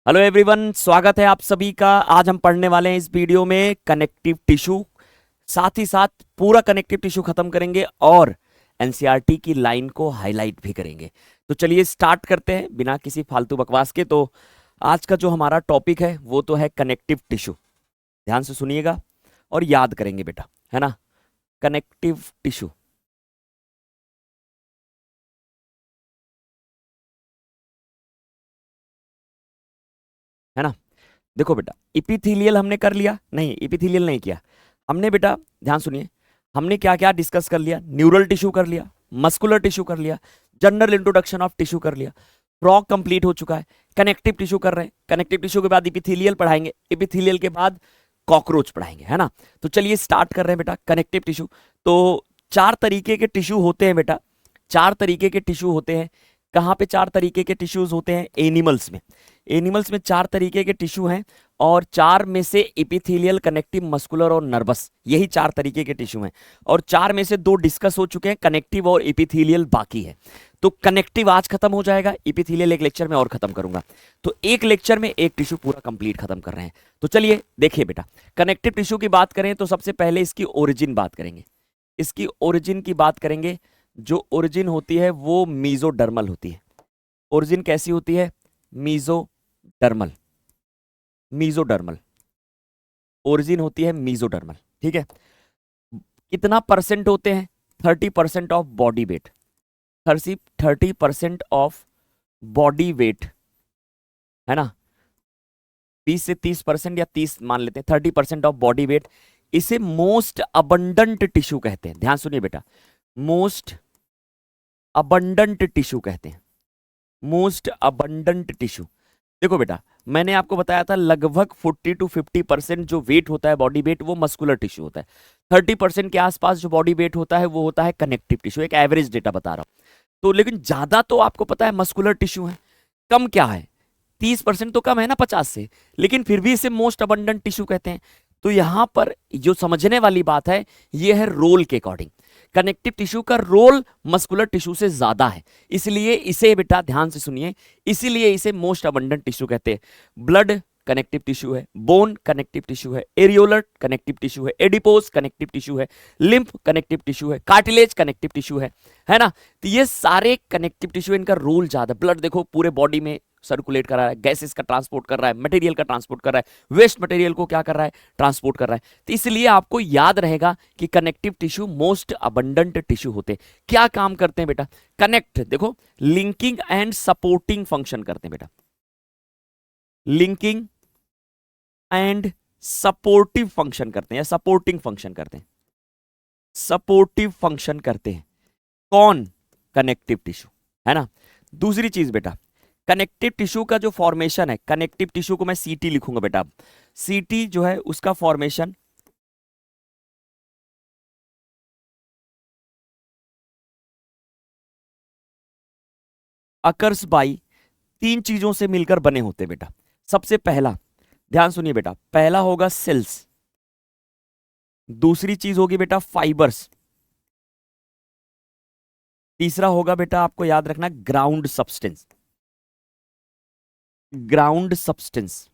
Hello everyone, स्वागत है आप सभी का। आज हम पढ़ने वाले हैं इस वीडियो में कनेक्टिव टिश्यू। साथ ही साथ पूरा कनेक्टिव टिश्यू खत्म करेंगे और एनसीईआरटी की लाइन को हाईलाइट भी करेंगे। तो चलिए स्टार्ट करते हैं बिना किसी फालतू बकवास के। तो आज का जो हमारा टॉपिक है वो तो है कनेक्टिव टिश्यू। ध्यान से सुनिएगा और याद करेंगे बेटा, है ना। कनेक्टिव टिश्यू, है ना। देखो बेटा, इपिथेलियल हमने कर लिया, नहीं इपिथेलियल नहीं किया हमने बेटा। ध्यान सुनिए, हमने क्या क्या डिस्कस कर लिया। न्यूरल टिश्यू कर लिया, मस्कुलर टिश्यू कर लिया, जनरल इंट्रोडक्शन ऑफ टिश्यू कर लिया, फ्रॉग कंप्लीट हो चुका है। कनेक्टिव टिश्यू कर रहे हैं। कनेक्टिव टिश्यू के बाद इपिथेलियल पढ़ाएंगे, इपिथेलियल के बाद कॉकरोच पढ़ाएंगे, है ना। तो चलिए स्टार्ट कर रहे हैं बेटा कनेक्टिव टिश्यू। तो चार तरीके के टिश्यू होते हैं बेटा, चार तरीके के टिश्यू होते हैं। कहाँ पे चार तरीके के टिश्यूज होते हैं? एनिमल्स में। एनिमल्स में चार तरीके के टिश्यू हैं और चार में से इपिथेलियल, कनेक्टिव, मस्कुलर और नर्वस, यही चार तरीके के टिश्यू हैं। और चार में से दो डिस्कस हो चुके हैं, कनेक्टिव और इपिथेलियल बाकी है। तो कनेक्टिव आज खत्म हो जाएगा, इपिथेलियल एक लेक्चर में और खत्म करूंगा। तो एक लेक्चर में एक टिश्यू पूरा कंप्लीट खत्म कर रहे हैं। तो चलिए देखिए बेटा, कनेक्टिव टिश्यू की बात करें तो सबसे पहले इसकी ओरिजिन बात करेंगे। इसकी ओरिजिन की बात करेंगे। जो ओरिजिन होती है वो मीजोडर्मल होती है। ओरिजिन कैसी होती है? मीजोडर्मल। मीजोडर्मल ओरिजिन होती है, मीजोडर्मल। ठीक है। कितना परसेंट होते हैं? 30% of body weight. 30% of body weight, है ना। 20 से 30% या 30 मान लेते हैं, 30% ऑफ बॉडी वेट। इसे मोस्ट अबंडेंट टिश्यू कहते हैं। ध्यान सुनिए बेटा, मोस्ट अबंडेंट टिश्यू कहते हैं। Most abundant tissue. देखो बेटा, मैंने आपको बताया था लगभग 40 to 50% जो वेट होता है, बॉडी वेट, वो मस्कुलर टिश्यू होता है। 30% के आसपास जो बॉडी वेट होता है वो होता है कनेक्टिव टिश्यू। एक एवरेज डेटा बता रहा हूं। तो लेकिन ज्यादा तो आपको पता है मस्कुलर टिश्यू है। कम क्या है? 30% तो कम है ना 50 से, लेकिन फिर भी इसे मोस्ट अबंडेंट टिश्यू कहते हैं। तो यहां पर जो समझने वाली बात है ये है रोल के अकॉर्डिंग। कनेक्टिव टिश्यू का रोल मस्कुलर टिश्यू से ज्यादा है, इसलिए इसे बेटा ध्यान से सुनिए, इसीलिए इसे मोस्ट अबंडेंट टिश्यू कहते हैं। ब्लड कनेक्टिव टिश्यू है, बोन कनेक्टिव टिश्यू है, एरियोलर कनेक्टिव टिश्यू है, एडिपोज कनेक्टिव टिश्यू है, लिम्फ कनेक्टिव टिश्यू है, कार्टिलेज कनेक्टिव टिश्यू है ना। तो ये सारे कनेक्टिव टिश्यू, इनका रोल ज्यादा। ब्लड देखो पूरे बॉडी में सर्कुलेट कर रहा है, गैसेस का ट्रांसपोर्ट कर रहा है, मटेरियल का ट्रांसपोर्ट कर रहा है, वेस्ट मटेरियल को क्या कर रहा है? ट्रांसपोर्ट कर रहा है। तो इसलिए आपको याद रहेगा कि connective tissue most abundant tissue होते हैं। क्या काम करते हैं बेटा? कनेक्ट, देखो लिंकिंग एंड सपोर्टिंग फंक्शन करते हैं बेटा। लिंकिंग एंड सपोर्टिव फंक्शन करते हैं या सपोर्टिंग फंक्शन करते हैं। सपोर्टिव फंक्शन करते हैं कौन? कनेक्टिव टिश्यू, है ना। दूसरी चीज बेटा, कनेक्टिव टिश्यू का जो फॉर्मेशन है, कनेक्टिव टिश्यू को मैं सीटी लिखूंगा बेटा। सीटी जो है उसका फॉर्मेशन अकर्स बाई तीन चीजों से मिलकर बने होते हैं बेटा। सबसे पहला, ध्यान सुनिए बेटा, पहला होगा सेल्स। दूसरी चीज होगी बेटा फाइबर्स। तीसरा होगा बेटा, आपको याद रखना, ग्राउंड सब्सटेंस। ग्राउंड सब्सटेंस,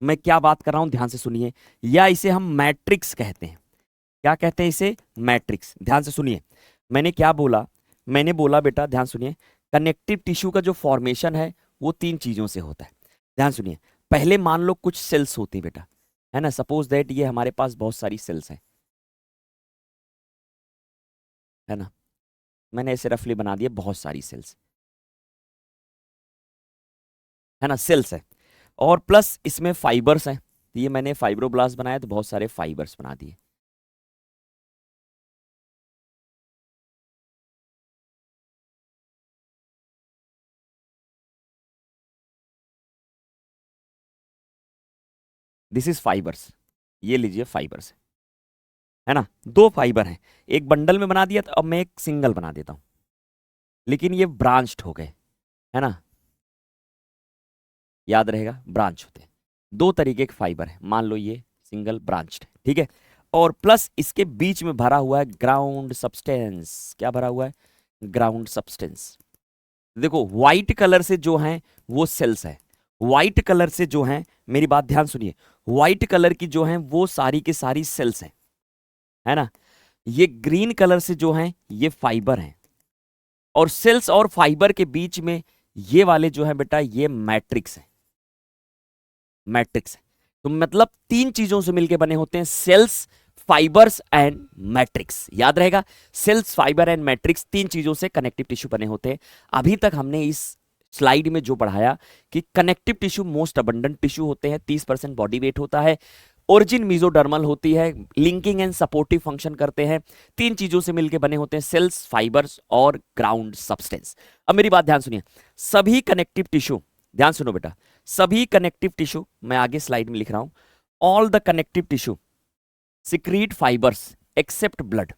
मैं क्या बात कर रहा हूं ध्यान से सुनिए। या इसे हम मैट्रिक्स कहते हैं। क्या कहते हैं इसे? मैट्रिक्स। ध्यान से सुनिए, मैंने क्या बोला? मैंने बोला बेटा ध्यान सुनिए, कनेक्टिव टिश्यू का जो फॉर्मेशन है वो तीन चीजों से होता है। ध्यान सुनिए, पहले मान लो कुछ सेल्स होती है बेटा, है ना। सपोज दैट ये हमारे पास बहुत सारी सेल्स हैं, है ना। मैंने ऐसे रफली बना दिया, बहुत सारी सेल्स, है ना, सेल्स है। और प्लस इसमें फाइबर्स हैं। ये मैंने फाइब्रोब्लास्ट बनाया तो बहुत सारे फाइबर्स बना दिए। This is fibres. ये लीजिए फाइबर्स, है ना। दो फाइबर हैं, एक बंडल में बना दिया, तो अब मैं एक सिंगल बना देता हूं, लेकिन ये ब्रांच्ड हो गए, है ना। याद रहेगा, ब्रांच होते हैं। दो तरीके के फाइबर है, मान लो ये सिंगल ब्रांच्ड है, ठीक है। और प्लस इसके बीच में भरा हुआ है ग्राउंड सब्सटेंस। क्या भरा हुआ है? Ground substance. देखो व्हाइट कलर से जो है वो सेल्स है, व्हाइट कलर से जो है, मेरी बात ध्यान सुनिए, व्हाइट कलर की जो है वो सारी की सारी सेल्स हैं, है ना। ये ग्रीन कलर से जो है ये फाइबर हैं, और सेल्स और फाइबर के बीच में ये वाले जो है बेटा ये मैट्रिक्स है, मैट्रिक्स है। तो मतलब तीन चीजों से मिलकर बने होते हैं, सेल्स, फाइबर्स एंड मैट्रिक्स। याद रहेगा, सेल्स, फाइबर एंड मैट्रिक्स, तीन चीजों से कनेक्टिव टिश्यू बने होते हैं। अभी तक हमने इस स्लाइड में जो पढ़ाया कि connective tissue most abundant tissue होते हैं, 30% बॉडी वेट होता है, ओरिजिन मेसोडर्मल होती है, लिंकिंग एंड सपोर्टिव फंक्शन करते हैं, तीन चीजों से मिलकर बने होते हैं, सेल्स, फाइबर्स और ग्राउंड सब्सटेंस। अब मेरी बात ध्यान सुनिए, सभी कनेक्टिव टिश्यू, ध्यान सुनो बेटा, सभी कनेक्टिव टिश्यू, मैं आगे स्लाइड में लिख रहा हूं, all the connective tissue secrete fibres except blood.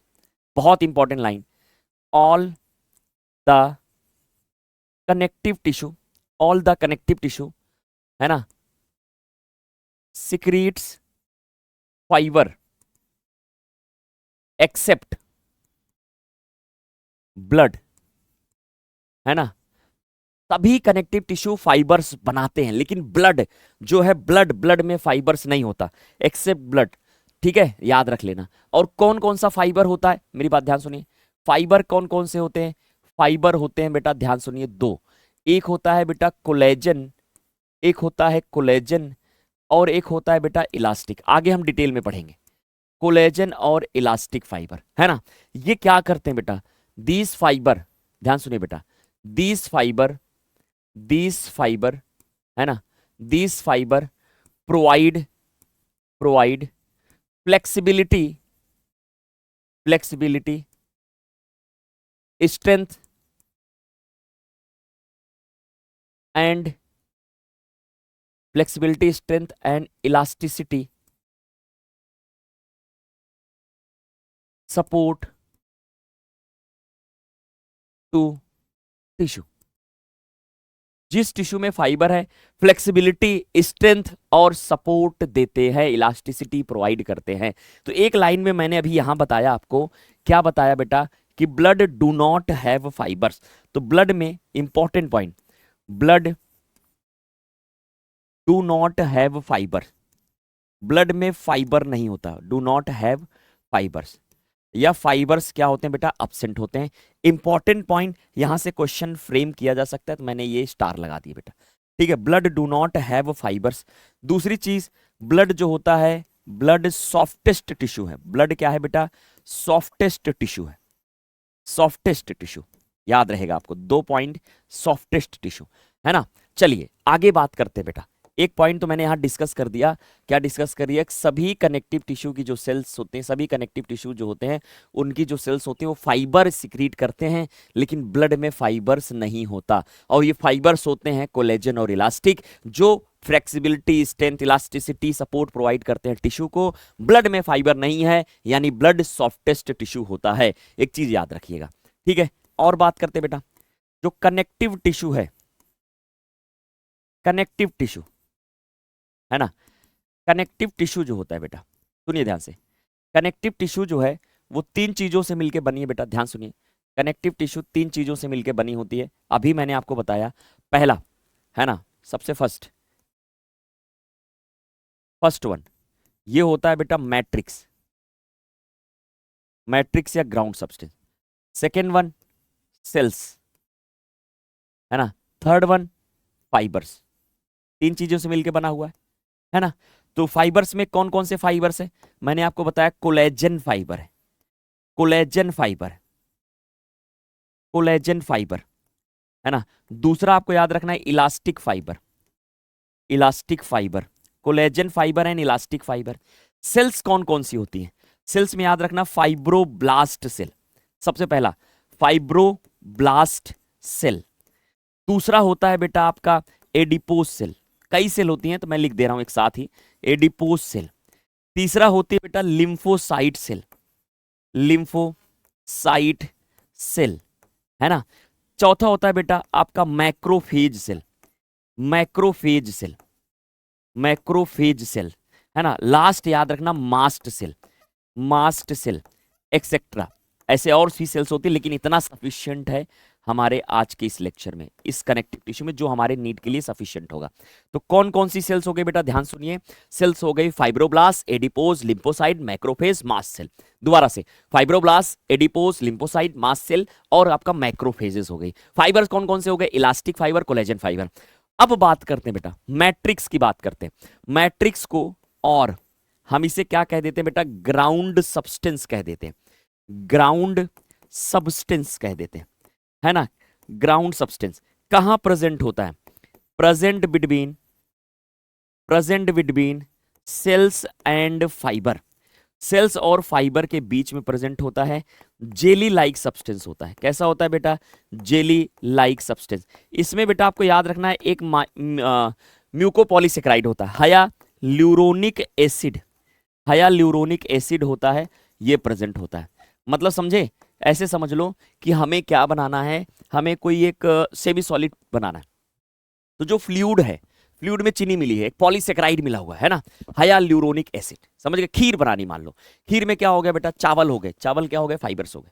बहुत important line, all the connective tissue, all the connective tissue, है ना, सिक्रीट्स फाइबर एक्सेप्ट ब्लड, है ना। सभी कनेक्टिव टिश्यू फाइबर्स बनाते हैं, लेकिन ब्लड जो है, ब्लड में फाइबर्स नहीं होता, एक्सेप्ट ब्लड, ठीक है, याद रख लेना। और कौन कौन सा फाइबर होता है, मेरी बात ध्यान सुनिए, फाइबर कौन कौन से होते हैं, फाइबर होते हैं बेटा, ध्यान सुनिए, दो, एक होता है बेटा कोलेजन, एक होता है कोलेजन, और एक होता है बेटा इलास्टिक। आगे हम डिटेल में पढ़ेंगे कोलेजन और इलास्टिक फाइबर, है ना। ये क्या करते हैं बेटा, दीज फाइबर, ध्यान सुनिए बेटा, दीज फाइबर, है ना, these fibre provide flexibility, strength and elasticity, support to tissue. जिस टिश्यू में फाइबर है, फ्लेक्सिबिलिटी, स्ट्रेंथ और सपोर्ट देते हैं, इलास्टिसिटी प्रोवाइड करते हैं। तो एक लाइन में मैंने अभी यहां बताया आपको, क्या बताया बेटा, कि blood do not have fibres. तो ब्लड में important point, blood do not have fibre, blood में फाइबर नहीं होता, डू नॉट हैव फाइबर्स, या फाइबर्स क्या होते हैं बेटा, अब्सेंट होते हैं। इंपॉर्टेंट पॉइंट, यहां से क्वेश्चन फ्रेम किया जा सकता है, तो मैंने ये स्टार लगा दिया बेटा, ठीक है, blood do not have fibres. दूसरी चीज, ब्लड जो होता है, ब्लड सॉफ्टेस्ट टिश्यू है, ब्लड क्या है बेटा, सॉफ्टेस्ट टिश्यू है, सॉफ्टेस्ट टिश्यू, याद रहेगा आपको, 2 पॉइंट, सॉफ्टेस्ट टिश्यू, है ना। चलिए आगे बात करते हैं बेटा, एक पॉइंट तो मैंने यहां डिस्कस कर दिया, क्या डिस्कस कर दिया, सभी कनेक्टिव टिश्यू की जो सेल्स होते हैं, सभी कनेक्टिव टिश्यू जो होते हैं उनकी जो सेल्स होती हैं वो फाइबर सिक्रीट करते हैं, लेकिन ब्लड में फाइबर्स नहीं होता, और ये फाइबर्स होते हैं कोलेजन और इलास्टिक, जो flexibility, strength, elasticity, support provide करते हैं टिश्यू को। ब्लड में फाइबर नहीं है, यानी ब्लड सॉफ्टेस्ट टिश्यू होता है, एक चीज याद रखिएगा, ठीक है। और बात करते हैं बेटा, जो कनेक्टिव टिश्यू है, कनेक्टिव टिश्यू, है ना, कनेक्टिव टिश्यू जो होता है बेटा, सुनिए ध्यान से, कनेक्टिव टिश्यू जो है वो तीन चीजों से मिलकर बनी है बेटा, ध्यान सुनिए, कनेक्टिव टिश्यू तीन चीजों से मिलकर बनी होती है, अभी मैंने आपको बताया। पहला, है ना, सबसे फर्स्ट वन, ये होता है बेटा मैट्रिक्स, मैट्रिक्स या ground substance. Second one cells, है ना। थर्ड वन फाइबर्स, तीन चीजों से मिलकर बना हुआ है ना। तो फाइबर्स में कौन कौन से फाइबर्स है, मैंने आपको बताया कोलेजन फाइबर है, कोलेजन फाइबर, कोलेजन फाइबर, है ना। दूसरा आपको याद रखना है elastic fibre, elastic fibre, collagen fibre and elastic fibre. Cells कौन कौन सी होती हैं, सेल्स में याद रखना फाइब्रोब्लास्ट सेल, सबसे पहला फाइब्रोब्लास्ट सेल। दूसरा होता है बेटा आपका एडिपोज सेल, कई सेल होती हैं तो मैं लिख दे रहा हूं एक साथ ही, एडिपोज सेल। तीसरा होती है बेटा लिम्फोसाइट सेल, लिम्फोसाइट सेल, है ना। चौथा होता है बेटा आपका macrophage cell, macrophage cell, macrophage cell, है ना। लास्ट याद रखना mast cell, mast cell etcetera, ऐसे और सी सेल्स होती है, लेकिन इतना सफिशिएंट है हमारे आज के इस लेक्चर में, इस कनेक्टिव टिश्यू में, जो हमारे नीड के लिए सफिशिएंट होगा। तो कौन कौन सी सेल्स हो गई बेटा, ध्यान सुनिए। सेल्स हो गई fibroblast, adipose, lymphocyte, macrophage, mast cell. दोबारा से, fibroblast, adipose, lymphocyte, mast cell और आपका मैक्रोफेजेस हो गई। फाइबर्स कौन कौन से हो गए, इलास्टिक फाइबर, कोलेजन फाइबर। अब बात करते हैं बेटा मैट्रिक्स की, बात करते हैं मैट्रिक्स को, और हम इसे क्या कह देते हैं बेटा, ग्राउंड सब्सटेंस कह देते हैं, ग्राउंड सब्सटेंस कह देते हैं, है ना। ग्राउंड सब्सटेंस कहां प्रेजेंट होता है, present between cells and fibre, cells और फाइबर के बीच में प्रेजेंट होता है, जेली लाइक सब्सटेंस होता है। कैसा होता है बेटा, जेली लाइक सब्सटेंस। इसमें बेटा आपको याद रखना है, एक म्यूकोपॉलीसेक्राइड होता है, हायाल्यूरोनिक एसिड, हायाल्यूरोनिक एसिड होता है, ये प्रेजेंट होता है। मतलब समझे, ऐसे समझ लो कि हमें क्या बनाना है, हमें कोई एक सेमी सॉलिड बनाना है। तो जो फ्लूइड है, फ्लूइड में चीनी मिली है, एक पॉलीसेक्राइड मिला हुआ है ना, हायाल्यूरोनिक एसिड, समझ गए। खीर बनानी, मान लो खीर में क्या हो गया बेटा, चावल हो गए, चावल क्या हो गए, फाइबर्स हो गए।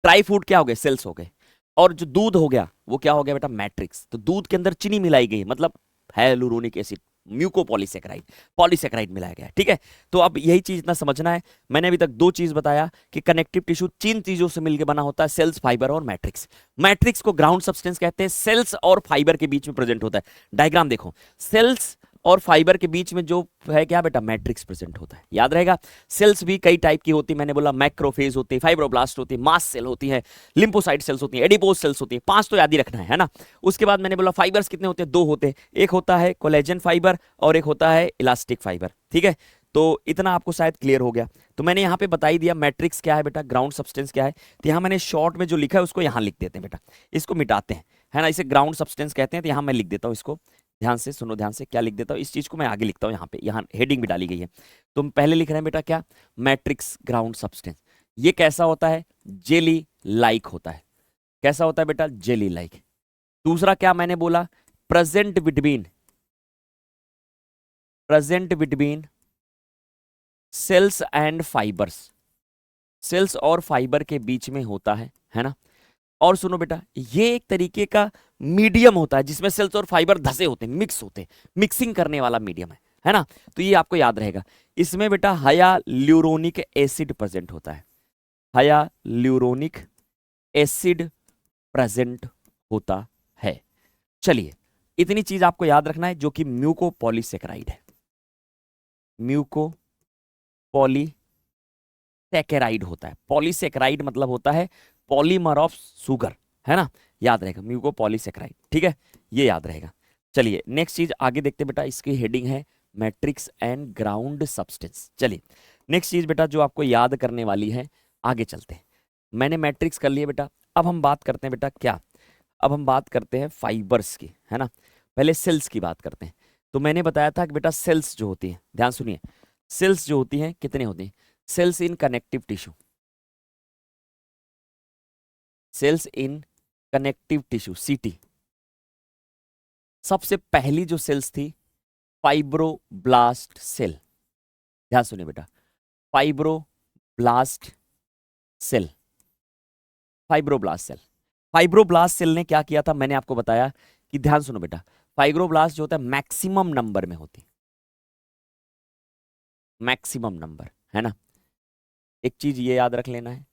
ड्राई फ्रूट क्या हो गए, सेल्स हो गए। और जो दूध हो गया वो क्या हो गया बेटा, मैट्रिक्स। तो दूध के अंदर चीनी मिलाई गई, मतलब हायाल्यूरोनिक एसिड, म्यूकोपॉलीसेक्राइड, पॉलीसेक्राइड मिलाया गया, ठीक है। तो अब यही चीज इतना समझना है। मैंने अभी तक दो चीज बताया कि कनेक्टिव टिश्यू तीन चीजों से मिलकर बना होता है, सेल्स, फाइबर और मैट्रिक्स। मैट्रिक्स को ग्राउंड सब्सटेंस कहते हैं, सेल्स और फाइबर के बीच में प्रेजेंट होता है। डायग्राम देखो, सेल्स और फाइबर के बीच में जो है क्या बेटा, मैट्रिक्स प्रेजेंट होता है, याद रहेगा। सेल्स भी कई टाइप की होती है, मैंने बोला मैक्रोफेज होती है, फाइब्रोब्लास्ट होती है, मास्ट सेल होती है, लिम्फोसाइट सेल्स होती है, एडिपोज सेल्स होती है। 5 तो याद ही रखना है ना। उसके बाद मैंने बोला फाइबर्स कितने होते हैं, 2 होते हैं, एक होता है कोलेजन फाइबर और एक होता है इलास्टिक फाइबर, ठीक है। तो इतना आपको शायद क्लियर हो गया। तो मैंने यहाँ पे बता ही दिया मैट्रिक्स क्या है बेटा, ग्राउंड सब्सटेंस क्या है। तो यहाँ मैंने शॉर्ट में जो लिखा है उसको यहाँ लिख देते हैं बेटा, इसको मिटाते हैं, है ना। इसे ग्राउंड सब्सटेंस कहते हैं। तो यहाँ मैं लिख देता हूँ इसको, ध्यान से सुनो, ध्यान से क्या लिख देता हूँ, इस चीज को मैं आगे लिखता हूँ, यहाँ पे यहाँ हेडिंग भी डाली गई है। तो हम पहले लिख रहे हैं बेटा क्या, मैट्रिक्स ग्राउंड सब्सटेंस। ये कैसा होता है, जेली लाइक होता है। कैसा होता है बेटा, जेली लाइक। दूसरा क्या मैंने बोला, present between cells and fibres, cells और फाइबर के बीच में होता है ना। और सुनो बेटा, ये एक तरीके का मीडियम होता है जिसमें सेल्स और फाइबर धसे होते हैं, मिक्स होते हैं, मिक्सिंग करने वाला मीडियम है ना। तो ये आपको याद रहेगा। इसमें बेटा हायाल्यूरोनिक एसिड प्रेजेंट होता है, हायाल्यूरोनिक एसिड प्रेजेंट होता है। चलिए, इतनी चीज आपको याद रखना है, जो कि म्यूकोपॉलीसेकेराइड है, म्यूकोपॉलीसेकेराइड होता है। पॉलीसेकेराइड मतलब होता है पॉलीमर ऑफ सुगर, है ना, याद रहेगा, म्यूकोपॉलीसेकेराइड, ठीक है, ये याद रहेगा। चलिए नेक्स्ट चीज आगे देखते बेटा, इसकी हेडिंग है मैट्रिक्स एंड ग्राउंड सब्सटेंस। चलिए नेक्स्ट चीज बेटा जो आपको याद करने वाली है, आगे चलते हैं। मैंने मैट्रिक्स कर लिया बेटा, अब हम बात करते हैं बेटा क्या, अब हम बात करते हैं फाइबर्स की, है ना। पहले सेल्स की बात करते हैं। तो मैंने बताया था कि बेटा सेल्स जो होती हैं, ध्यान सुनिए, सेल्स जो होती हैं कितने होती हैं, sales in connective tissue, sales in connective tissue, सीटी। सबसे पहली जो सेल्स थी फाइब्रोब्लास्ट सेल, ध्यान सुनिए बेटा, fibroblast cell, fibroblast cell. Fibroblast cell ने क्या किया था, मैंने आपको बताया कि ध्यान सुनो बेटा, फाइब्रोब्लास्ट जो होता है मैक्सिमम नंबर में होती है, मैक्सिमम नंबर, है ना। एक चीज ये याद रख लेना है।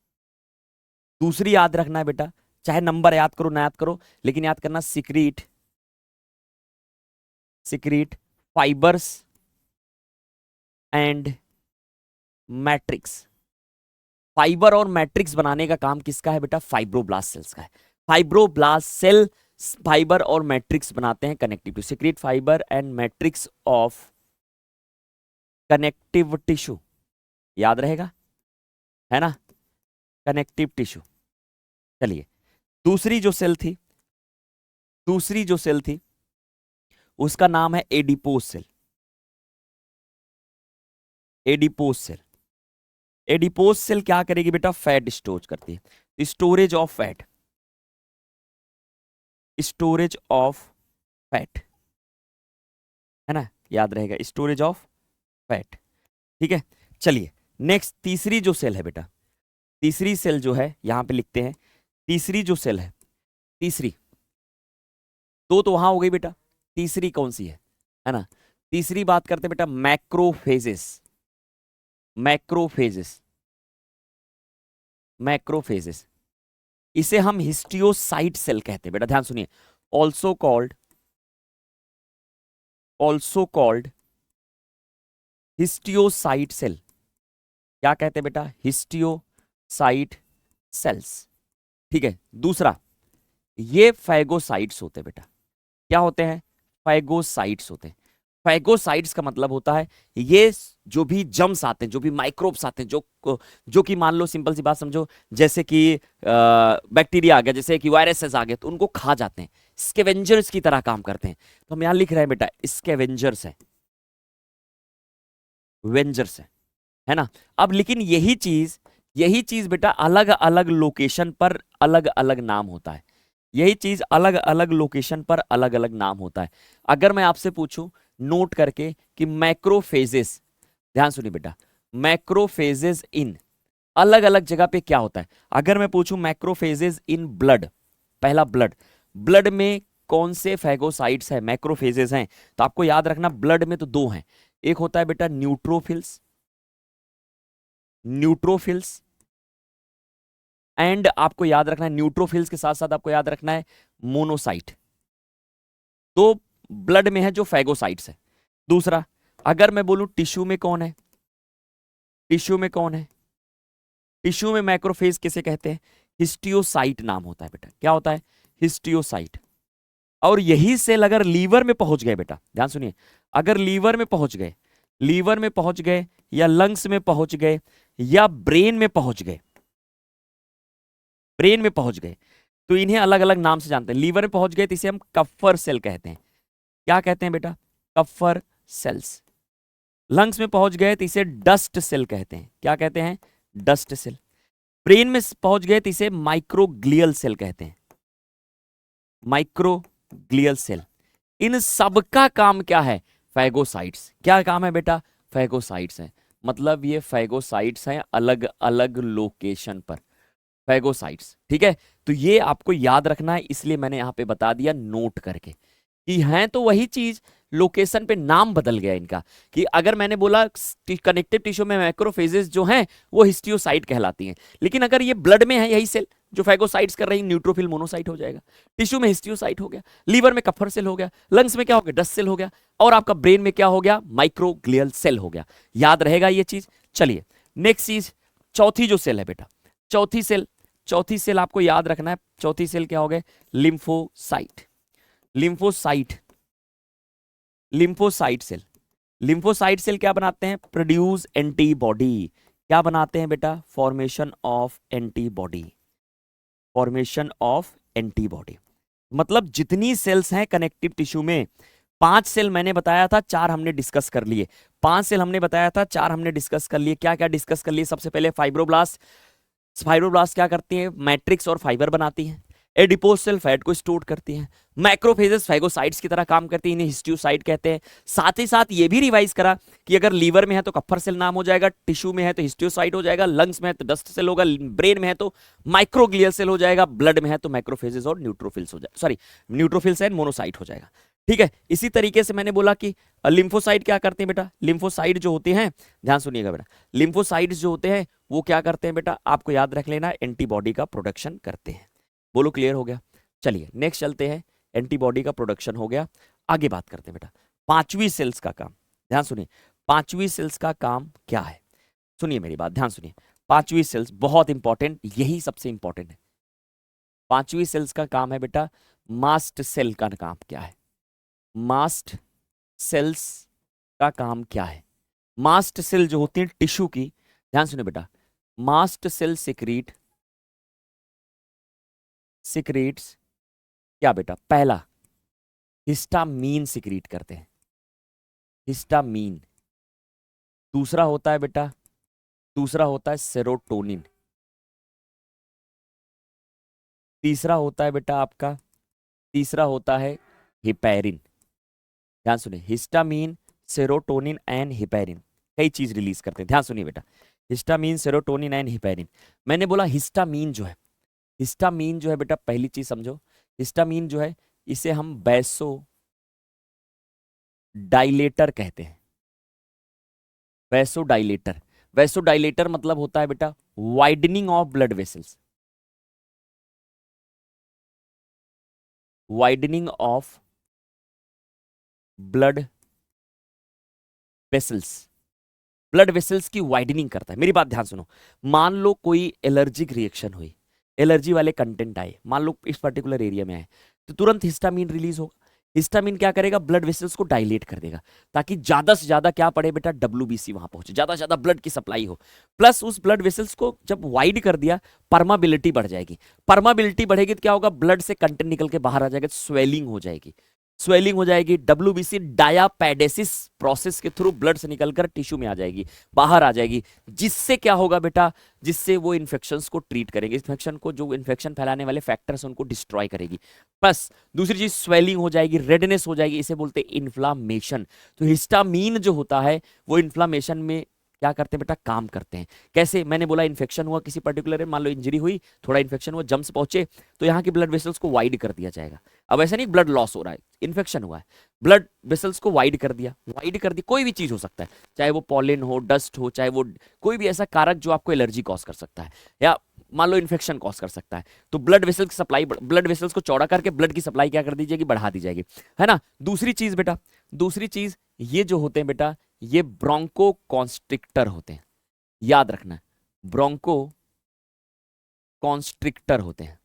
दूसरी याद रखना है बेटा, चाहे नंबर याद करो ना याद करो, लेकिन याद करना secret fibres and matrix. Fibre और मैट्रिक्स बनाने का काम किसका है बेटा, फाइब्रोब्लास्ट सेल्स का है। फाइब्रोब्लास्ट सेल फाइबर और मैट्रिक्स बनाते हैं connective tissue, secret fibre and matrix of connective tissue, याद रहेगा, है ना, कनेक्टिव टिश्यू। चलिए दूसरी जो सेल थी, दूसरी जो सेल थी उसका नाम है adipose cell, adipose cell. Adipose cell क्या करेगी बेटा, फैट स्टोर करती है, storage of fat, storage of fat, है ना, याद रहेगा, स्टोरेज ऑफ फैट, ठीक है। चलिए नेक्स्ट तीसरी जो सेल है बेटा, तीसरी सेल जो है यहां पे लिखते हैं, तीसरी जो सेल है, तीसरी, दो तो वहां हो गई बेटा, तीसरी कौन सी है ना? तीसरी बात करते हैं बेटा मैक्रोफेजेस। मैक्रोफेजेस, मैक्रोफेजेस, इसे हम हिस्टियोसाइट सेल कहते हैं बेटा, ध्यान सुनिए। Also called, also called histiocyte cell. क्या कहते हैं बेटा? Histiocyte cells. ठीक है। दूसरा, ये फैगोसाइट्स होते हैं बेटा। क्या होते हैं? फैगोसाइट्स होते हैं। फैगोसाइट्स का मतलब होता है ये जो भी जम्स आते हैं, जो भी माइक्रोब्स आते हैं, जो कि मान लो सिंपल सी बात समझो, जैसे कि बैक्टीरिया आ गया, जैसे कि वायरसेस आ गए, तो उनको खा जाते हैं, स्कैवेंजर्स की तरह काम करते हैं। तो हम यहां लिख रहे हैं बेटा स्कैवेंजर्स है, वेंजर्स है ना? अब लेकिन यही चीज बेटा अलग अलग लोकेशन पर अलग अलग नाम होता है। यही चीज अलग अलग लोकेशन पर अलग अलग नाम होता है। अगर मैं आपसे पूछूं नोट करके कि मैक्रोफेजेस, ध्यान सुनिए बेटा, मैक्रोफेजेस इन अलग अलग जगह पे क्या होता है? अगर मैं पूछूं मैक्रोफेजेस इन ब्लड, पहला ब्लड, ब्लड में कौन से फैगोसाइट्स है, मैक्रोफेजेस हैं? तो आपको याद रखना ब्लड में तो दो हैं। एक होता है बेटा न्यूट्रोफिल्स, न्यूट्रोफिल्स, एंड आपको याद रखना है न्यूट्रोफिल्स के साथ साथ आपको याद रखना है मोनोसाइट। तो ब्लड में है जो फैगोसाइट्स है। दूसरा, अगर मैं बोलूं टिश्यू में कौन है, टिश्यू में कौन है? टिश्यू में मैक्रोफेज किसे कहते हैं? हिस्टियोसाइट नाम होता है बेटा। क्या होता है? हिस्टियोसाइट। और यही सेल अगर लीवर में पहुंच गए बेटा, ध्यान सुनिए, अगर लीवर में पहुंच गए, लीवर में पहुंच गए या लंग्स में पहुंच गए या ब्रेन में पहुंच गए, ब्रेन में पहुंच गए, तो इन्हें अलग अलग नाम से जानते हैं। लीवर में पहुंच गए तो इसे हम कफर सेल कहते हैं। क्या कहते हैं बेटा? Kupffer cells. लंग्स में पहुंच गए तो इसे डस्ट सेल कहते हैं। क्या कहते हैं? Dust cell. ब्रेन में पहुंच गए तो इसे माइक्रोग्लियल सेल कहते हैं, माइक्रोग्लियल सेल। इन सब का काम क्या है? फैगोसाइट्स। क्या काम है बेटा? फैगोसाइट्स है। मतलब ये फैगोसाइट्स हैं अलग अलग लोकेशन पर, फैगोसाइट्स। ठीक है, तो ये आपको याद रखना है, इसलिए मैंने यहां पे बता दिया नोट करके कि हैं तो वही चीज, लोकेशन पे नाम बदल गया इनका। कि अगर मैंने बोला कनेक्टिव टिश्यू में मैक्रोफेजेस जो हैं वो हिस्टियोसाइट कहलाती हैं, लेकिन अगर ये ब्लड में है यही सेल जो फैगोसाइट्स कर रही है, न्यूट्रोफिल मोनोसाइट हो जाएगा। टिश्यू में हिस्टियोसाइट हो गया, लीवर में कफर सेल हो गया, लंग्स में क्या हो गया? डस्ट सेल हो गया, और आपका ब्रेन में क्या हो गया? माइक्रोग्लियल सेल हो गया। याद रहेगा ये चीज? चलिए नेक्स्ट चीज, चौथी जो सेल है बेटा, चौथी सेल, चौथी सेल आपको याद रखना है। चौथी सेल क्या हो गए? Lymphocyte. Lymphocyte, lymphocyte cell. Lymphocyte cell क्या बनाते हैं? Produce antibody. क्या बनाते हैं बेटा? Formation of antibody, formation of antibody. मतलब जितनी सेल्स हैं कनेक्टिव टिश्यू में, 5 सेल मैंने बताया था, 4 हमने डिस्कस कर लिए। 5 सेल हमने बताया था, 4 हमने डिस्कस कर लिए। क्या क्या डिस्कस कर लिए? सबसे पहले फाइब्रोब्लास्ट। फाइब्रोब्लास्ट क्या करती है? मैट्रिक्स और फाइबर बनाती है। एडिपोज सेल फैट को स्टोर करती है। मैक्रोफेजेस फैगोसाइट्स की तरह काम करती है, इन्हें हिस्टियोसाइट कहते हैं। साथ ही साथ ये भी रिवाइज करा कि अगर लीवर में है तो कफर सेल नाम हो जाएगा, टिश्यू में है तो हिस्टियोसाइट हो जाएगा, लंग्स में है तो डस्ट सेल होगा, ब्रेन में है तो माइक्रोग्लियल सेल हो जाएगा, ब्लड में है तो मैक्रोफेजेस और न्यूट्रोफिल्स हो जाएगा, सॉरी न्यूट्रोफिल्स एंड मोनोसाइट हो जाएगा। ठीक है, इसी तरीके से मैंने बोला कि लिम्फोसाइट क्या करते हैं बेटा? लिम्फोसाइट जो होते हैं, ध्यान सुनिएगा बेटा, लिम्फोसाइट्स जो होते हैं वो क्या करते हैं बेटा? आपको याद रख लेना, एंटीबॉडी का प्रोडक्शन करते हैं। बोलो क्लियर हो गया? चलिए नेक्स्ट चलते हैं। एंटीबॉडी का प्रोडक्शन हो गया, आगे बात करते हैं बेटा पांचवी सेल्स का काम। ध्यान सुनिए, पांचवी सेल्स का काम क्या है? सुनिए मेरी बात, ध्यान सुनिए। पांचवी सेल्स बहुत इंपॉर्टेंट, यही सबसे इंपॉर्टेंट है। पांचवी सेल्स का काम है बेटा, मास्ट सेल का काम क्या है? मास्ट सेल्स का काम क्या है? मास्ट सेल जो होती है टिश्यू की, ध्यान सुनिए बेटा, मास्ट सेल सिक्रीट्स क्या बेटा? पहला, हिस्टामीन सिक्रीट करते हैं, हिस्टामीन। दूसरा होता है बेटा, दूसरा होता है सेरोटोनिन। तीसरा होता है बेटा आपका, तीसरा होता है हिपैरिन। ध्यान सुनिए, हिस्टामीन, सेरोटोनिन एंड हिपैरिन, कई चीज रिलीज करते हैं। ध्यान सुनिए बेटा, हिस्टामीन, सेरोटोनिन एंड हिपैरिन। मैंने बोला हिस्टामीन जो है, हिस्टामीन जो है बेटा, पहली चीज समझो हिस्टामीन जो है इसे हम वैसो डाइलेटर कहते हैं। वैसो डाइलेटर, वैसो डाइलेटर मतलब होता है बेटा widening of blood vessels, widening of blood vessels, blood vessels की वाइडनिंग करता है। मेरी बात ध्यान सुनो, मान लो कोई एलर्जिक रिएक्शन हुई, एलर्जी वाले कंटेंट आए, मान लो इस पर्टिकुलर एरिया में आए, तो तुरंत हिस्टामीन रिलीज होगा। हिस्टामीन क्या करेगा, ब्लड वेसल्स को डायलेट कर देगा, ताकि ज्यादा से ज्यादा क्या पड़े बेटा, डब्ल्यूबीसी वहां पहुंचे, ज्यादा से ज्यादा ब्लड की सप्लाई हो। प्लस उस ब्लड वेसल्स को जब वाइड कर दिया, परमाबिलिटी बढ़ जाएगी। परमाबिलिटी बढ़ेगी तो क्या होगा, ब्लड से कंटेंट निकल के बाहर आ जाएगा, स्वेलिंग हो जाएगी। स्वेलिंग हो जाएगी, डब्ल्यूबीसी डायापैडेसिस प्रोसेस के थ्रू ब्लड से निकलकर टिश्यू में आ जाएगी, बाहर आ जाएगी। जिससे क्या होगा बेटा, जिससे वो इन्फेक्शंस को ट्रीट करेंगे, इन्फेक्शन को, जो इन्फेक्शन फैलाने वाले फैक्टर्स उनको डिस्ट्रॉय करेगी। प्लस दूसरी चीज स्वेलिंग हो जाएगी, रेडनेस हो जाएगी, इसे बोलते हैं इन्फ्लामेशन। तो हिस्टामीन जो होता है वो इन्फ्लामेशन में क्या करते हैं बेटा, काम करते हैं। कैसे, मैंने बोला इन्फेक्शन हुआ किसी पर्टिकुलर, मान लो इंजरी हुई, थोड़ा इन्फेक्शन हुआ, जम्स पहुंचे, तो यहाँ की ब्लड वेसल्स को वाइड कर दिया जाएगा। अब ऐसा नहीं ब्लड लॉस हो रहा है, इन्फेक्शन हुआ है, ब्लड वेसल्स को वाइड कर दिया, वाइड कर दी, कोई भी चीज हो सकता है, चाहे वो पॉलिन हो, डस्ट हो, चाहे वो कोई भी ऐसा कारक जो आपको एलर्जी कॉज कर सकता है, या मान लो इन्फेक्शन कॉज कर सकता है, तो ब्लड वेसल्स की सप्लाई, ब्लड वेसल्स को चौड़ा करके ब्लड की सप्लाई क्या कर दी जाएगी, बढ़ा दी जाएगी, है ना। दूसरी चीज बेटा, दूसरी चीज, ये जो होते हैं बेटा, ये ब्रोंको कॉन्स्ट्रिक्टर होते हैं, याद रखना, ब्रोंको कॉन्स्ट्रिक्टर होते हैं।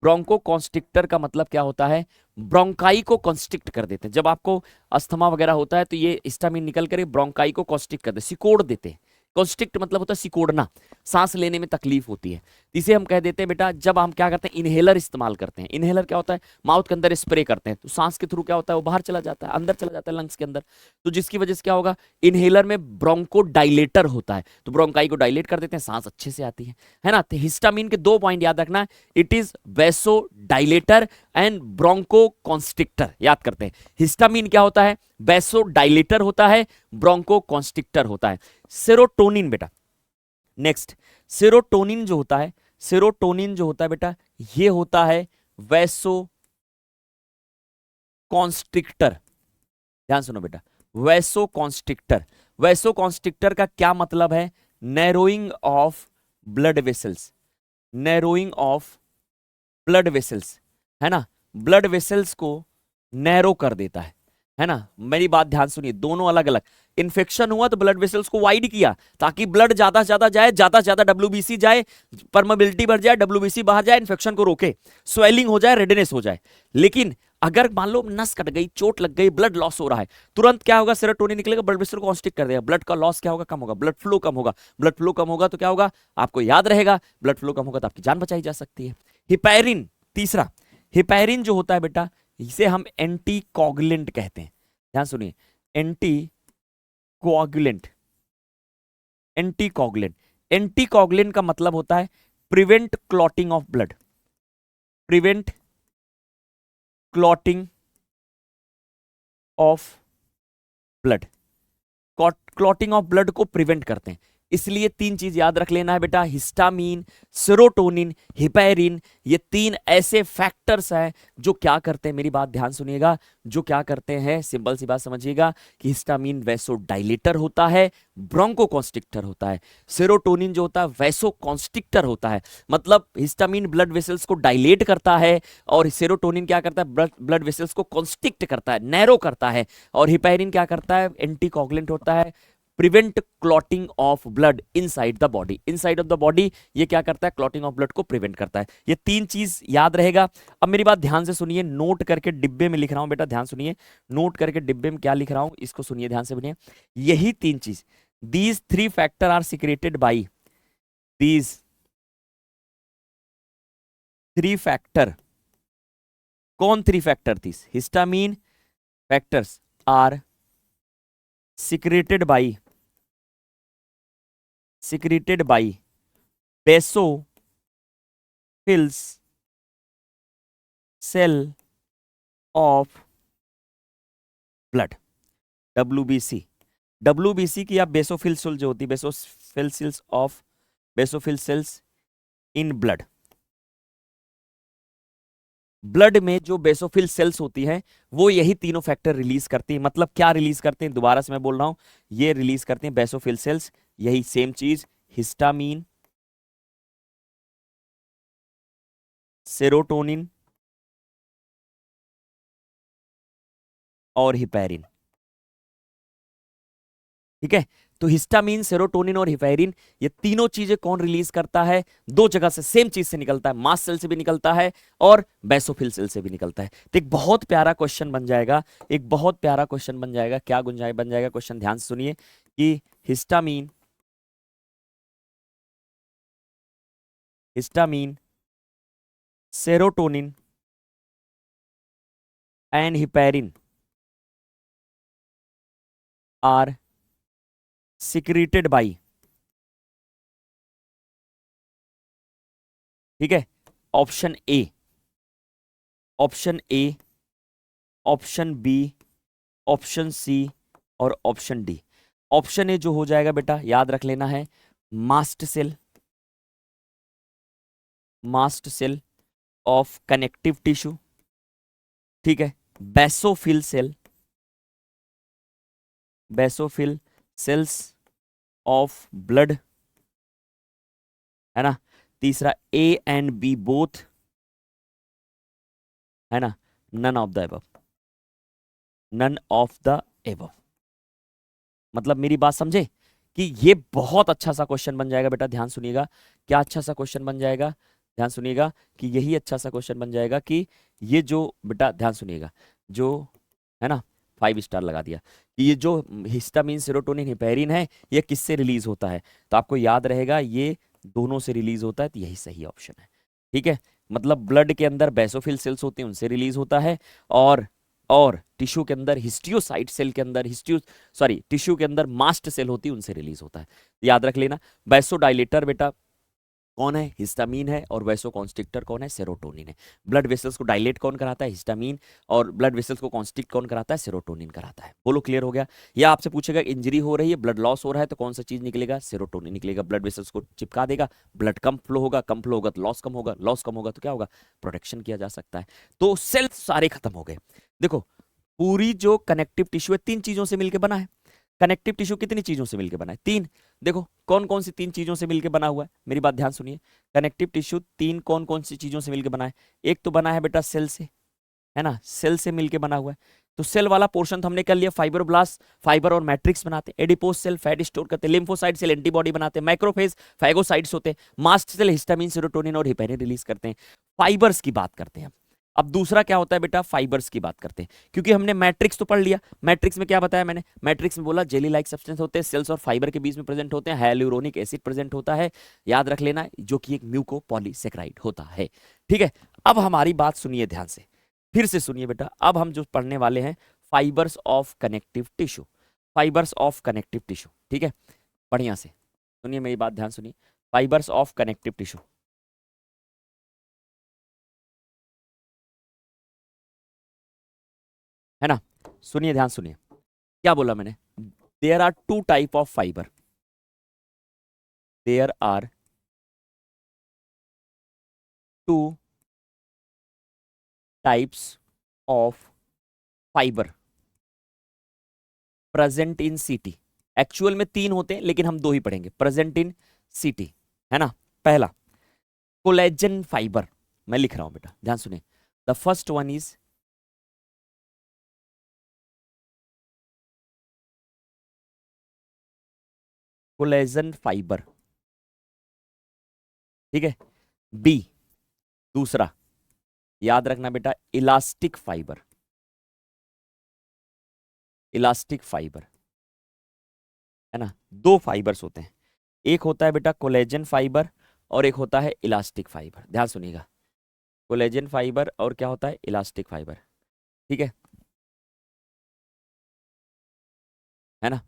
ब्रोंको कॉन्स्ट्रिक्टर का मतलब क्या होता है, ब्रोंकाई को कॉन्स्ट्रिक्ट कर देते हैं। जब आपको अस्थमा वगैरह होता है तो ये हिस्टामिन निकल कर ब्रोंकाई को कॉन्स्ट्रिक्ट कर देते, सिकोड़ देते हैं। कॉन्स्ट्रिक्ट मतलब होता है सिकोड़ना, सांस लेने में तकलीफ होती है। इसे हम कह देते हैं बेटा, जब हम क्या करते हैं, इनहेलर इस्तेमाल करते हैं। इनहेलर क्या होता है, माउथ के अंदर स्प्रे करते हैं, तो सांस के थ्रू क्या होता है, वो बाहर चला जाता है, अंदर चला जाता है लंग्स के अंदर, तो जिसकी वजह से क्या होगा, इनहेलर में ब्रोंको डायलेटर होता है, तो ब्रोंकाई को डायलेट कर देते हैं, सांस अच्छे से आती है ना। तो हिस्टामिन के दो पॉइंट याद रखना, it is vasodilator and bronchoconstrictor. याद करते हैं, हिस्टामिन क्या होता है, वैसो डायलेटर होता है, ब्रोंको कॉन्स्ट्रिक्टर होता है। सेरोटोनिन बेटा, नेक्स्ट, सेरोटोनिन जो होता है, सेरोटोनिन जो होता है बेटा, ये होता है वैसो कॉन्स्ट्रिक्टर। ध्यान सुनो बेटा, वैसो कॉन्स्ट्रिक्टर, वैसो कॉन्स्ट्रिक्टर का क्या मतलब है, narrowing of blood vessels, narrowing of blood vessels, है ना, ब्लड वेसल्स को नैरो कर देता है ना। मेरी बात ध्यान सुनिए, दोनों अलग अलग। इन्फेक्शन हुआ तो ब्लड वेसल्स को वाइड किया, ताकि ब्लड ज्यादा से ज्यादा जाए, ज्यादा से ज्यादा डब्ल्यूबीसी जाए, परमेबिलिटी बढ़ जाए, डब्ल्यूबीसी बाहर जाए, इन्फेक्शन को रोके, स्वेलिंग हो जाए, रेडनेस हो जाए। लेकिन अगर मान लो नस कट गई, चोट लग गई, ब्लड लॉस हो रहा है, तुरंत क्या होगा, सेरोटोनिन निकलेगा, ब्लड वेसल को कॉन्स्ट्रिक्ट कर देगा, ब्लड का लॉस क्या होगा, कम होगा, ब्लड फ्लो कम होगा। ब्लड फ्लो कम होगा तो क्या होगा, आपको याद रहेगा, ब्लड फ्लो कम होगा तो आपकी जान बचाई जा सकती है। हिपैरिन, तीसरा, हिपैरिन जो होता है बेटा, इसे हम एंटी कोगुलेंट कहते हैं। ध्यान सुनिए, anti coagulant, anti coagulant, anti coagulant का मतलब होता है prevent clotting of blood, prevent clotting of blood, clotting of blood को प्रिवेंट करते हैं। इसलिए तीन चीज याद रख लेना है बेटा, हिस्टामीन, सेरोटोनिन, हिपैरिन, ये तीन ऐसे फैक्टर्स हैं जो क्या करते हैं, मेरी बात ध्यान सुनिएगा, जो क्या करते हैं, सिंपल सी बात समझिएगा कि हिस्टामीन वैसोडाइलेटर होता है, ब्रोंकोकॉन्स्ट्रिक्टर होता है, सेरोटोनिन जो होता है वैसोकॉन्स्ट्रिक्टर होता है, मतलब हिस्टामीन ब्लड वेसल्स को डायलेट करता है, और सेरोटोनिन क्या करता है, ब्लड वेसल्स को कॉन्स्ट्रिक्ट करता है, नैरो करता है, और हिपैरिन क्या करता है, एंटीकोगुलेंट होता है, prevent clotting of blood inside the body, inside of the body ये क्या करता है, क्लॉटिंग ऑफ ब्लड को प्रिवेंट करता है। ये तीन चीज याद रहेगा। अब मेरी बात ध्यान से सुनिए, नोट करके डिब्बे में लिख रहा हूं बेटा, ध्यान सुनिए, नोट करके डिब्बे में क्या लिख रहा हूं इसको सुनिए ध्यान से, सुनिए, यही तीन चीज, these three factor are secreted by, these three factor, कौन थ्री फैक्टर थी, histamine factors are secreted by basophils cell of blood, WBC, WBC की आप बेसोफिल सेल जो होती है, basophil cells of, basophil cells in blood, blood में जो basophil sales होती हैं वो यही तीनों फैक्टर रिलीज करती हैं। मतलब क्या रिलीज करते हैं, दोबारा से मैं बोल रहा हूं, ये रिलीज करते हैं बेसोफिल सेल्स, यही सेम चीज, हिस्टामीन, सेरोटोनिन और हिपैरिन। ठीक है, तो हिस्टामीन, सेरोटोनिन और हिपैरिन, ये तीनों चीजें कौन रिलीज करता है? दो जगह से, सेम चीज से निकलता है, मास्ट सेल से भी निकलता है और बेसोफिल सेल से भी निकलता है। तो एक बहुत प्यारा क्वेश्चन बन जाएगा, एक बहुत प्यारा क्वेश्चन बन जाएगा। क्या गुंजाइश बन जाएगा क्वेश्चन, ध्यान से सुनिए कि histamine, histamine, serotonin and heparin are secreted by, ठीक है, option A, option A, option B, option C और ऑप्शन डी। ऑप्शन ए जो हो जाएगा बेटा, याद रख लेना है, mast cell, mast cell of connective tissue, ठीक है, basophil cell, basophil cells of blood, है ना, तीसरा ए एंड बी बोथ, है ना, none of the above, none of the above. मतलब मेरी बात समझे कि ये बहुत अच्छा सा क्वेश्चन बन जाएगा बेटा, ध्यान सुनिएगा। क्या अच्छा सा क्वेश्चन बन जाएगा, ध्यान सुनिएगा कि यही अच्छा सा क्वेश्चन बन जाएगा कि ये जो बेटा, ध्यान सुनिएगा, जो है ना, 5 स्टार लगा दिया कि ये जो हिस्टामिन, सेरोटोनिन, हिपैरिन है, ये किससे रिलीज होता है? तो आपको याद रहेगा ये दोनों से रिलीज होता है, तो यही सही ऑप्शन है। ठीक है, मतलब ब्लड के अंदर बेसोफिल सेल्स होते हैं, उनसे रिलीज होता है, और टिश्यू के अंदर हिस्टियोसाइट सेल के अंदर, टिश्यू के अंदर मास्ट सेल होती है, उनसे रिलीज होता है। याद रख लेना, वैसोडाइलेटर बेटा कौन है? हिस्टामीन है, और वैसोकॉन्स्ट्रिक्टर कौन है? सेरोटोनिन है। ब्लड वेसल्स को डायलेट कौन कराता है? हिस्टामीन। और ब्लड वेसल्स को कॉन्स्ट्रिक्ट कौन कराता है? सेरोटोनिन कराता है। बोलो क्लियर हो गया? या आपसे पूछेगा इंजरी हो रही है, ब्लड लॉस हो रहा है, तो कौन सा चीज निकलेगा? सेरोटोनिन निकलेगा। ब्लड वेसल्स को चिपका देगा, ब्लड कम फ्लो होगा, कम फ्लो होगा तो लॉस कम होगा, लॉस कम होगा तो क्या होगा? प्रोटेक्शन किया जा सकता है। तो सेल्स सारे खत्म हो गए। देखो, पूरी जो कनेक्टिव टिश्यू है 3 चीजों से मिलकर बना है। कनेक्टिव टिश्यू कितनी चीजों से मिलकर बना है? 3। देखो कौन कौन सी 3 चीजों से मिलकर बना हुआ है, मेरी बात ध्यान सुनिए। कनेक्टिव टिश्यू 3 कौन कौन सी चीजों से मिलकर बना है? एक तो बना है बेटा सेल से, है ना, सेल से मिलकर बना हुआ है। तो सेल वाला पोर्शन तो हमने कर लिया, फाइब्रोब्लास्ट फाइबर और मैट्रिक्स बनाते हैं, एडिपोज सेल फैट स्टोर करते हैं, लिम्फोसाइट सेल एंटीबॉडी बनाते हैं, माइक्रोफेज फैगोसाइट्स होते हैं, मास्ट सेल हिस्टामिन, सेरोटोनिन और हिपैरिन रिलीज करते हैं। फाइबर्स की बात करते हैं। अब दूसरा क्या होता है बेटा? फाइबर्स की बात करते हैं, क्योंकि हमने मैट्रिक्स तो पढ़ लिया। मैट्रिक्स में क्या बताया मैंने? मैट्रिक्स में बोला जेली लाइक सब्सटेंस होते हैं, सेल्स और फाइबर के बीच में प्रेजेंट होते हैं, हाइलुरोनिक एसिड प्रेजेंट होता है, याद रख लेना, जो कि एक म्यूकोपॉलीसेकेराइड होता है। ठीक है, अब हमारी बात सुनिए ध्यान से, फिर से सुनिए बेटा। अब हम जो पढ़ने वाले हैं fibres of connective tissue, fibres of connective tissue. ठीक है, बढ़िया से सुनिए मेरी बात, ध्यान सुनिए। फाइबर्स ऑफ कनेक्टिव टिश्यू, है ना, सुनिए ध्यान सुनिए। क्या बोला मैंने? There are 2 type of fibre, there are 2 types of fibre present in CT. Actual में 3 होते हैं, लेकिन हम 2 ही पढ़ेंगे, प्रेजेंट इन सीटी, है ना। पहला कोलेजन फाइबर, मैं लिख रहा हूं बेटा, ध्यान सुनिए। The first one is collagen fibre, ठीक है। बी, दूसरा, याद रखना बेटा, इलास्टिक फाइबर, इलास्टिक फाइबर, है ना। 2 फाइबर्स होते हैं, एक होता है बेटा कोलेजन फाइबर और एक होता है इलास्टिक फाइबर। ध्यान सुनिएगा, कोलेजन फाइबर और क्या होता है? इलास्टिक फाइबर, ठीक है ना,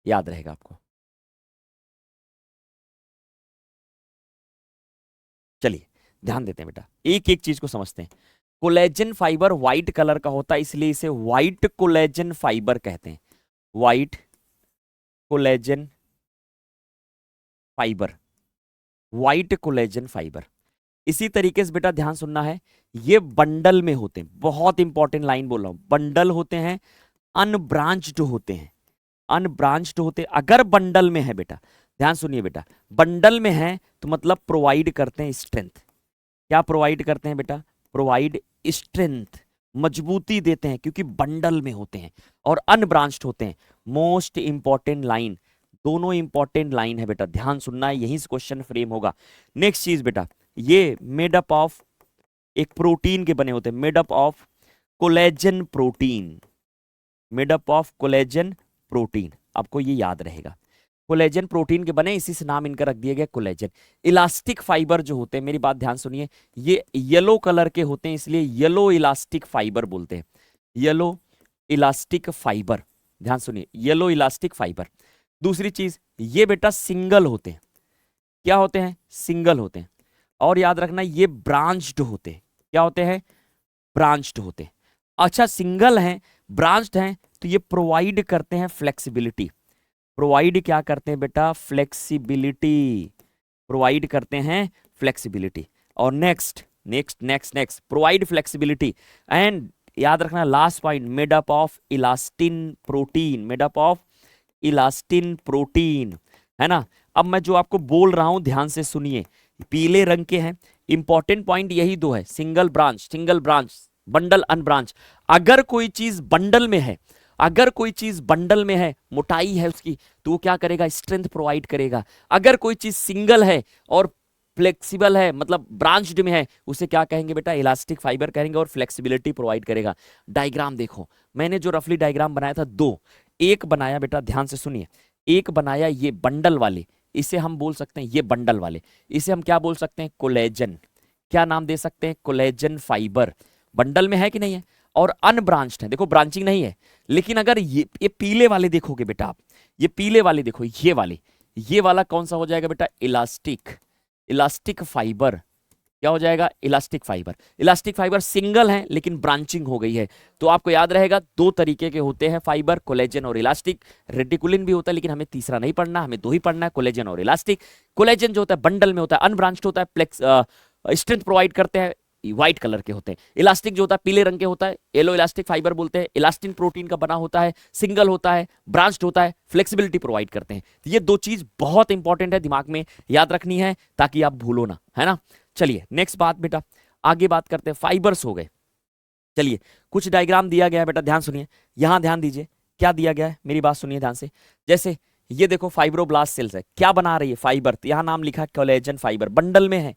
याद रहेगा आपको। चलिए ध्यान देते हैं बेटा, एक एक चीज को समझते हैं। कोलेजन फाइबर व्हाइट कलर का होता है, इसलिए इसे व्हाइट कोलेजन फाइबर कहते हैं। White collagen fibre, white collagen fibre. इसी तरीके से बेटा ध्यान सुनना है, ये बंडल में होते हैं, बहुत इंपॉर्टेंट लाइन बोल रहा हूं, बंडल होते हैं, अनब्रांच्ड होते हैं, अनब्रांच्ड होते, अगर बंडल में है बेटा, ध्यान सुनिए बेटा, बंडल में है तो मतलब प्रोवाइड करते हैं स्ट्रेंथ। क्या प्रोवाइड करते हैं बेटा? प्रोवाइड स्ट्रेंथ, मजबूती देते हैं, क्योंकि बंडल में होते हैं और अनब्रांच्ड होते हैं। मोस्ट इंपॉर्टेंट लाइन, दोनों इंपॉर्टेंट लाइन है बेटा, ध्यान सुनना है, यहीं से क्वेश्चन फ्रेम होगा। नेक्स्ट चीज बेटा, ये मेड अप ऑफ एक प्रोटीन के बने होते हैं, made up of collagen protein, made up of collagen protein, आपको ये याद रहेगा, कोलेजन प्रोटीन के बने, इसी से नाम इनका रख दिया गया कोलेजन। इलास्टिक फाइबर जो होते हैं, मेरी बात ध्यान सुनिए, ये येलो कलर के होते हैं, इसलिए येलो इलास्टिक फाइबर बोलते हैं, येलो इलास्टिक फाइबर, ध्यान सुनिए, येलो इलास्टिक फाइबर। दूसरी चीज, ये बेटा सिंगल होते हैं, क्या होते हैं? सिंगल होते हैं। और याद रखना ये ब्रांच्ड होते हैं, क्या होते हैं? ब्रांच्ड होते हैं। अच्छा, सिंगल हैं, ब्रांच्ड हैं, तो ये प्रोवाइड करते हैं फ्लेक्सिबिलिटी, प्रोवाइड क्या करते हैं बेटा? फ्लेक्सिबिलिटी, प्रोवाइड करते हैं फ्लेक्सिबिलिटी। और next next next next provide flexibility, and याद रखना last point, made up of elastin protein, made up of elastin protein, है ना। अब मैं जो आपको बोल रहा हूं ध्यान से सुनिए, पीले रंग के हैं, इंपॉर्टेंट पॉइंट यही दो है, सिंगल ब्रांच, बंडल, अनब्रांच। अगर कोई चीज बंडल में है, अगर कोई चीज बंडल में है, मोटाई है उसकी, तो वो क्या करेगा? स्ट्रेंथ प्रोवाइड करेगा। अगर कोई चीज सिंगल है और फ्लेक्सिबल है, मतलब ब्रांच्ड में है, उसे क्या कहेंगे बेटा? इलास्टिक फाइबर कहेंगे, और फ्लेक्सिबिलिटी प्रोवाइड करेगा। डायग्राम देखो, मैंने जो रफली डायग्राम बनाया था दो, एक बनाया बेटा, ध्यान से सुनिए, एक बनाया ये बंडल वाले, इसे हम बोल सकते हैं, ये बंडल वाले, इसे हम क्या बोल सकते हैं? कोलेजन। क्या नाम दे सकते हैं? Collagen fibre. बंडल में है कि नहीं है? और अनब्रांच्ड है, देखो ब्रांचिंग नहीं है। लेकिन अगर ये पीले वाले देखोगे बेटा आप, ये पीले वाले देखो, ये वाले, ये वाला कौन सा हो जाएगा बेटा? Elastic fibre. क्या हो जाएगा? Elastic fibre. Elastic fibre single है लेकिन ब्रांचिंग हो गई है, तो आपको याद रहेगा दो तरीके के होते हैं फाइबर, कोलेजन और इलास्टिक। रेटिकुलिन भी होता है, लेकिन हमें तीसरा नहीं पढ़ना, हमें दो ही पढ़ना है, कोलेजन और इलास्टिक। कोलेजन जो होता है बंडल में होता है, अनब्रांच्ड होता है, स्ट्रेंथ प्रोवाइड करते हैं, व्हाइट कलर के होते हैं। इलास्टिक जो होता है पीले रंग के होता है, येलो इलास्टिक फाइबर बोलते हैं। इलास्टिन प्रोटीन का बना होता है, सिंगल होता है, ब्रांच्ड होता है, फ्लेक्सिबिलिटी प्रोवाइड करते हैं। ये दो चीज बहुत इंपॉर्टेंट है, दिमाग में याद रखनी है ताकि आप भूलो ना, है ना। चलिए नेक्स्ट बात बेटा, आगे बात करते हैं, फाइबर्स हो गए। चलिए कुछ डायग्राम दिया गया है बेटा, ध्यान सुनिए, यहां ध्यान दीजिए, क्या दिया गया है, मेरी बात सुनिए ध्यान से। जैसे ये देखो फाइब्रोब्लास्ट सेल्स है, क्या बना रही है? फाइबर। यहां नाम लिखा है कोलेजन फाइबर, बंडल में है,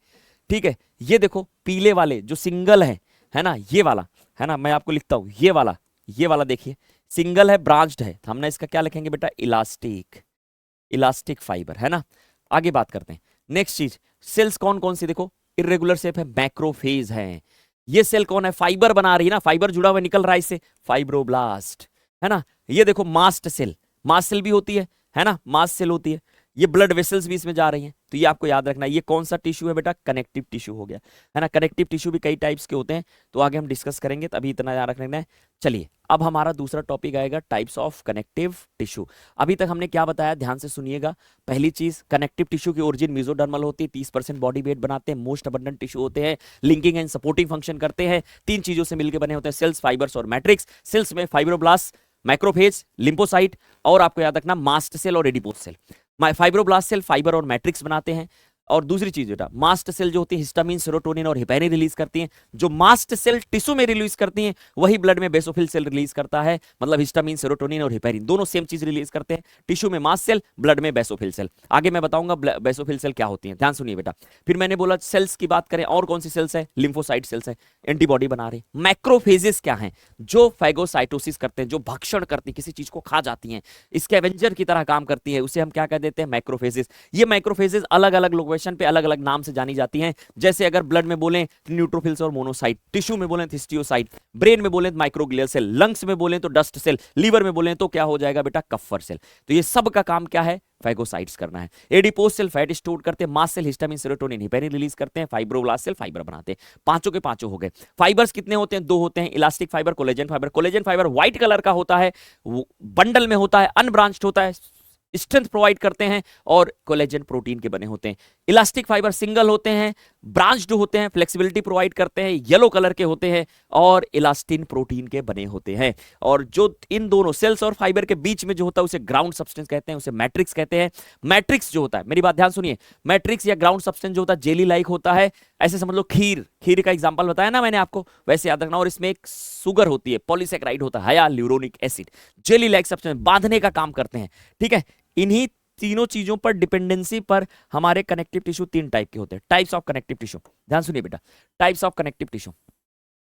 ठीक है। ये देखो पीले वाले जो सिंगल है ना, ये वाला, है ना, मैं आपको लिखता हूं, ये वाला देखिए सिंगल है, ब्रांच्ड है, हमने इसका क्या लिखेंगे बेटा? इलास्टिक फाइबर, है ना। आगे बात करते हैं, नेक्स्ट चीज, सेल्स कौन कौन सी देखो, इरेगुलर शेप है, मैक्रोफेज है। ये सेल कौन है? फाइबर बना रही है ना, फाइबर जुड़ा हुआ निकल रहा है इससे, फाइब्रोब्लास्ट, है ना। ये देखो मास्ट सेल भी होती है ना, मास्ट सेल होती है। ये ब्लड वेसल्स भी इसमें जा रही हैं, तो ये आपको याद रखना है। ये कौन सा टिश्यू है बेटा? कनेक्टिव टिश्यू हो गया, है ना। कनेक्टिव टिश्यू भी कई टाइप्स के होते हैं, तो आगे हम डिस्कस करेंगे, तो अभी इतना याद रखना है। चलिए अब हमारा दूसरा टॉपिक आएगा, टाइप्स ऑफ कनेक्टिव टिश्यू। अभी तक हमने क्या बताया, ध्यान से सुनिएगा। पहली चीज, कनेक्टिव टिश्यू की ओरिजिन मेसोडर्मल होती है, 30% बॉडी वेट बनाते हैं, मोस्ट अबंडेंट टिश्यू होते हैं, लिंकिंग एंड सपोर्टिंग फंक्शन करते हैं, तीन चीजों से मिलकर बने होते हैं, सेल्स, फाइबर्स और मैट्रिक्स। सेल्स में फाइब्रोब्लास्ट, मैक्रोफेज, लिम्फोसाइट, और आपको याद रखना मास्ट सेल और adipose cell. Fibroblast cell fibre और मैट्रिक्स बनाते हैं। और दूसरी चीज बेटा, मास्ट सेल जो होती है हिस्टामिन, सेरोटोनिन और हेपेरिन रिलीज करती हैं। जो मास्ट सेल टिश्यू में रिलीज करती हैं, वही ब्लड में बेसोफिल सेल रिलीज करता है, मतलब हिस्टामिन, सेरोटोनिन और हेपेरिन दोनों सेम चीज रिलीज करते हैं। टिश्यू में मास्ट सेल, ब्लड में बेसोफिल सेल। आगे मैं बताऊंगा बेसोफिल सेल क्या होती है, ध्यान सुनिए बेटा। फिर मैंने बोला सेल्स की बात करें, और कौन सी सेल्स है? लिम्फोसाइट सेल्स है, एंटीबॉडी बना रहे। मैक्रोफेजेस क्या है? जो फैगोसाइटोसिस करते हैं, जो भक्षण करती हैं, किसी चीज को खा जाती हैं, स्कैवेंजर की तरह काम करती है, उसे हम क्या कह देते हैं? मैक्रोफेजेस। ये मैक्रोफेजेस अलग अलग लोकेशन पे अलग अलग नाम से जानी जाती हैं। जैसे अगर ब्लड में बोलें तो न्यूट्रोफिल्स और मोनोसाइट, टिश्यू में बोलें तो हिस्टियोसाइट, ब्रेन में बोलें तो माइक्रोग्लियल सेल, लंग्स में बोलें तो डस्ट सेल, लीवर में बोलें तो क्या हो जाएगा बेटा? कफर सेल। तो ये सब का काम क्या है? फैगोसाइट्स करना है। एडिपोज सेल फैट स्टोर करते हैं, mast cell histamine, serotonin, heparin release करते हैं, फाइब्रोब्लास्ट सेल फाइबर बनाते हैं। पांचों के पांचों हो गए। फाइबर्स कितने होते हैं? दो होते हैं, elastic fibre, collagen fibre. Collagen fibre white colour का होता है, बंडल में होता है, अनब्रांच्ड होता है, स्ट्रेंथ प्रोवाइड करते हैं, और कोलेजन प्रोटीन के बने होते हैं। इलास्टिक फाइबर सिंगल होते हैं, ब्रांच्ड होते हैं, फ्लेक्सिबिलिटी प्रोवाइड करते हैं, येलो कलर के होते हैं और इलास्टिन प्रोटीन के बने होते हैं। और जो इन दोनों सेल्स और फाइबर के बीच में जो होता है उसे ग्राउंड सब्सटेंस कहते हैं, उसे मैट्रिक्स कहते हैं। मैट्रिक्स जो होता है, मेरी बात ध्यान सुनिए, मैट्रिक्स या ग्राउंड सब्सटेंस जो होता है जेली लाइक होता है। ऐसे समझ लो खीर, खीर का एग्जांपल बताया ना मैंने आपको, वैसे याद रखना। और इसमें एक शुगर होती है, पॉलीसेकेराइड होता है, hyaluronic acid, jelly like substance बांधने का काम करते हैं। ठीक है, इन्हीं तीनों चीजों पर डिपेंडेंसी पर हमारे कनेक्टिव टिश्यू तीन टाइप के होते हैं। टाइप्स ऑफ कनेक्टिव टिश्यू, ध्यान सुनिए बेटा, टाइप्स ऑफ कनेक्टिव टिश्यू,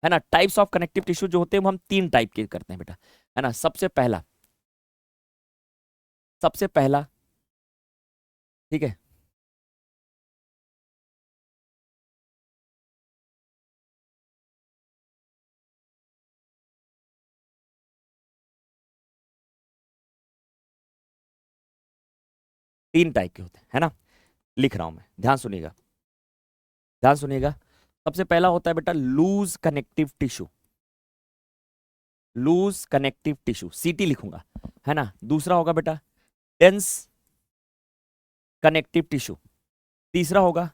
है ना। टाइप्स ऑफ कनेक्टिव टिश्यू जो होते हैं वो हम तीन टाइप के करते हैं बेटा, है ना। सबसे पहला, ठीक है, तीन टाइप के होते हैं, है ना। लिख रहा हूं मैं, ध्यान सुनिएगा, ध्यान सुनिएगा। सबसे पहला होता है बेटा loose connective tissue, loose connective tissue, CT लिखूंगा, है ना। दूसरा होगा बेटा डेंस कनेक्टिव टिश्यू, तीसरा होगा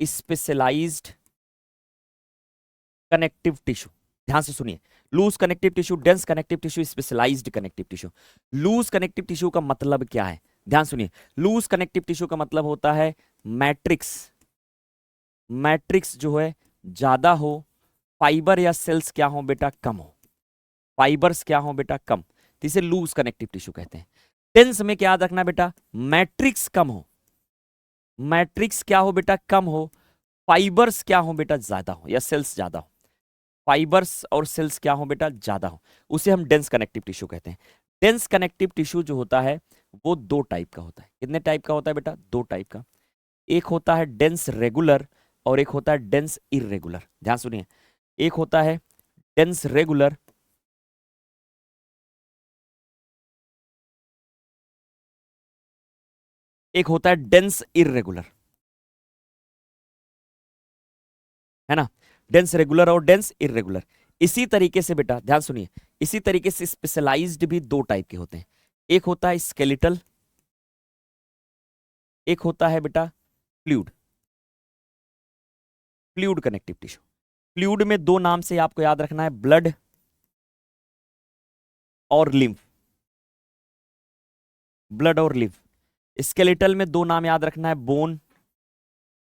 स्पेशलाइज्ड कनेक्टिव टिश्यू। ध्यान से सुनिए, loose connective tissue, dense connective tissue, specialised connective tissue. Loose connective tissue का मतलब क्या है, ध्यान सुनिए। लूज कनेक्टिव टिश्यू का मतलब होता है मैट्रिक्स, मैट्रिक्स जो है ज्यादा हो, फाइबर या सेल्स क्या हो बेटा, कम हो, फाइबर्स क्या हो बेटा, कम, तो इसे लूज कनेक्टिव टिश्यू कहते हैं। डेंस में क्या याद रखना बेटा, मैट्रिक्स कम हो, मैट्रिक्स क्या हो बेटा, कम हो, फाइबर्स क्या हो बेटा, ज्यादा हो, या सेल्स ज्यादा हो, फाइबर्स और सेल्स क्या हो बेटा, ज्यादा हो, उसे हम डेंस कनेक्टिव टिश्यू कहते हैं। डेंस कनेक्टिव टिश्यू जो होता है वो दो टाइप का होता है। कितने टाइप का होता है बेटा, दो टाइप का। एक होता है डेंस रेगुलर और एक होता है डेंस इरेगुलर। ध्यान सुनिए, एक होता है डेंस रेगुलर, एक होता है डेंस इरेगुलर, है ना। डेंस रेगुलर और डेंस इरेगुलर। इसी तरीके से बेटा ध्यान सुनिए, इसी तरीके से स्पेशलाइज्ड भी दो टाइप के होते हैं। एक होता है स्केलेटल, एक होता है बेटा fluid, fluid connective tissue. Fluid में दो नाम से आपको याद रखना है, ब्लड और लिम्फ, ब्लड और लिम्फ। स्केलेटल में दो नाम याद रखना है, bone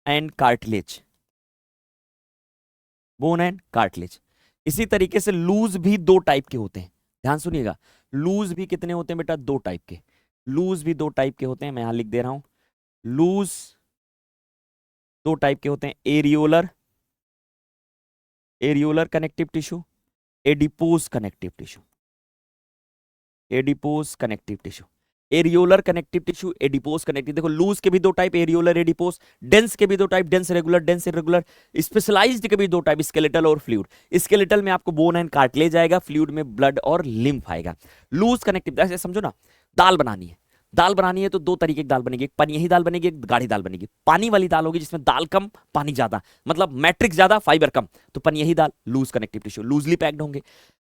and cartilage, bone and cartilage. इसी तरीके से लूज भी दो टाइप के होते हैं, ध्यान सुनिएगा। लूज भी कितने होते हैं बेटा, दो टाइप के। लूज भी दो टाइप के होते हैं, मैं यहां लिख दे रहा हूं। लूज दो टाइप के होते हैं, areolar, areolar connective tissue, adipose connective tissue, adipose connective tissue. Areolar connective tissue, adipose connective, देखो लूज के भी दो टाइप, एरियोलर एडिपोज। डेंस के भी दो type, dense regular dense irregular. Specialised के भी दो टाइप, स्केलेटल और फ्लूइड। स्केलेटल में आपको बोन एंड कार्टिलेज आएगा, फ्लूइड में ब्लड और लिम्फ आएगा। लूज कनेक्टिव, ऐसे समझो ना, दाल बनानी है, दाल बनानी है तो दो तरीके की दाल बनेगी, एक पनियही दाल बनेगी, एक गाढ़ी दाल बनेगी। पानी वाली दाल होगी जिसमें दाल कम पानी ज्यादा, मतलब मैट्रिक्स ज्यादा फाइबर कम, तो पनियही दाल, loose connective tissue, loosely packed होंगे।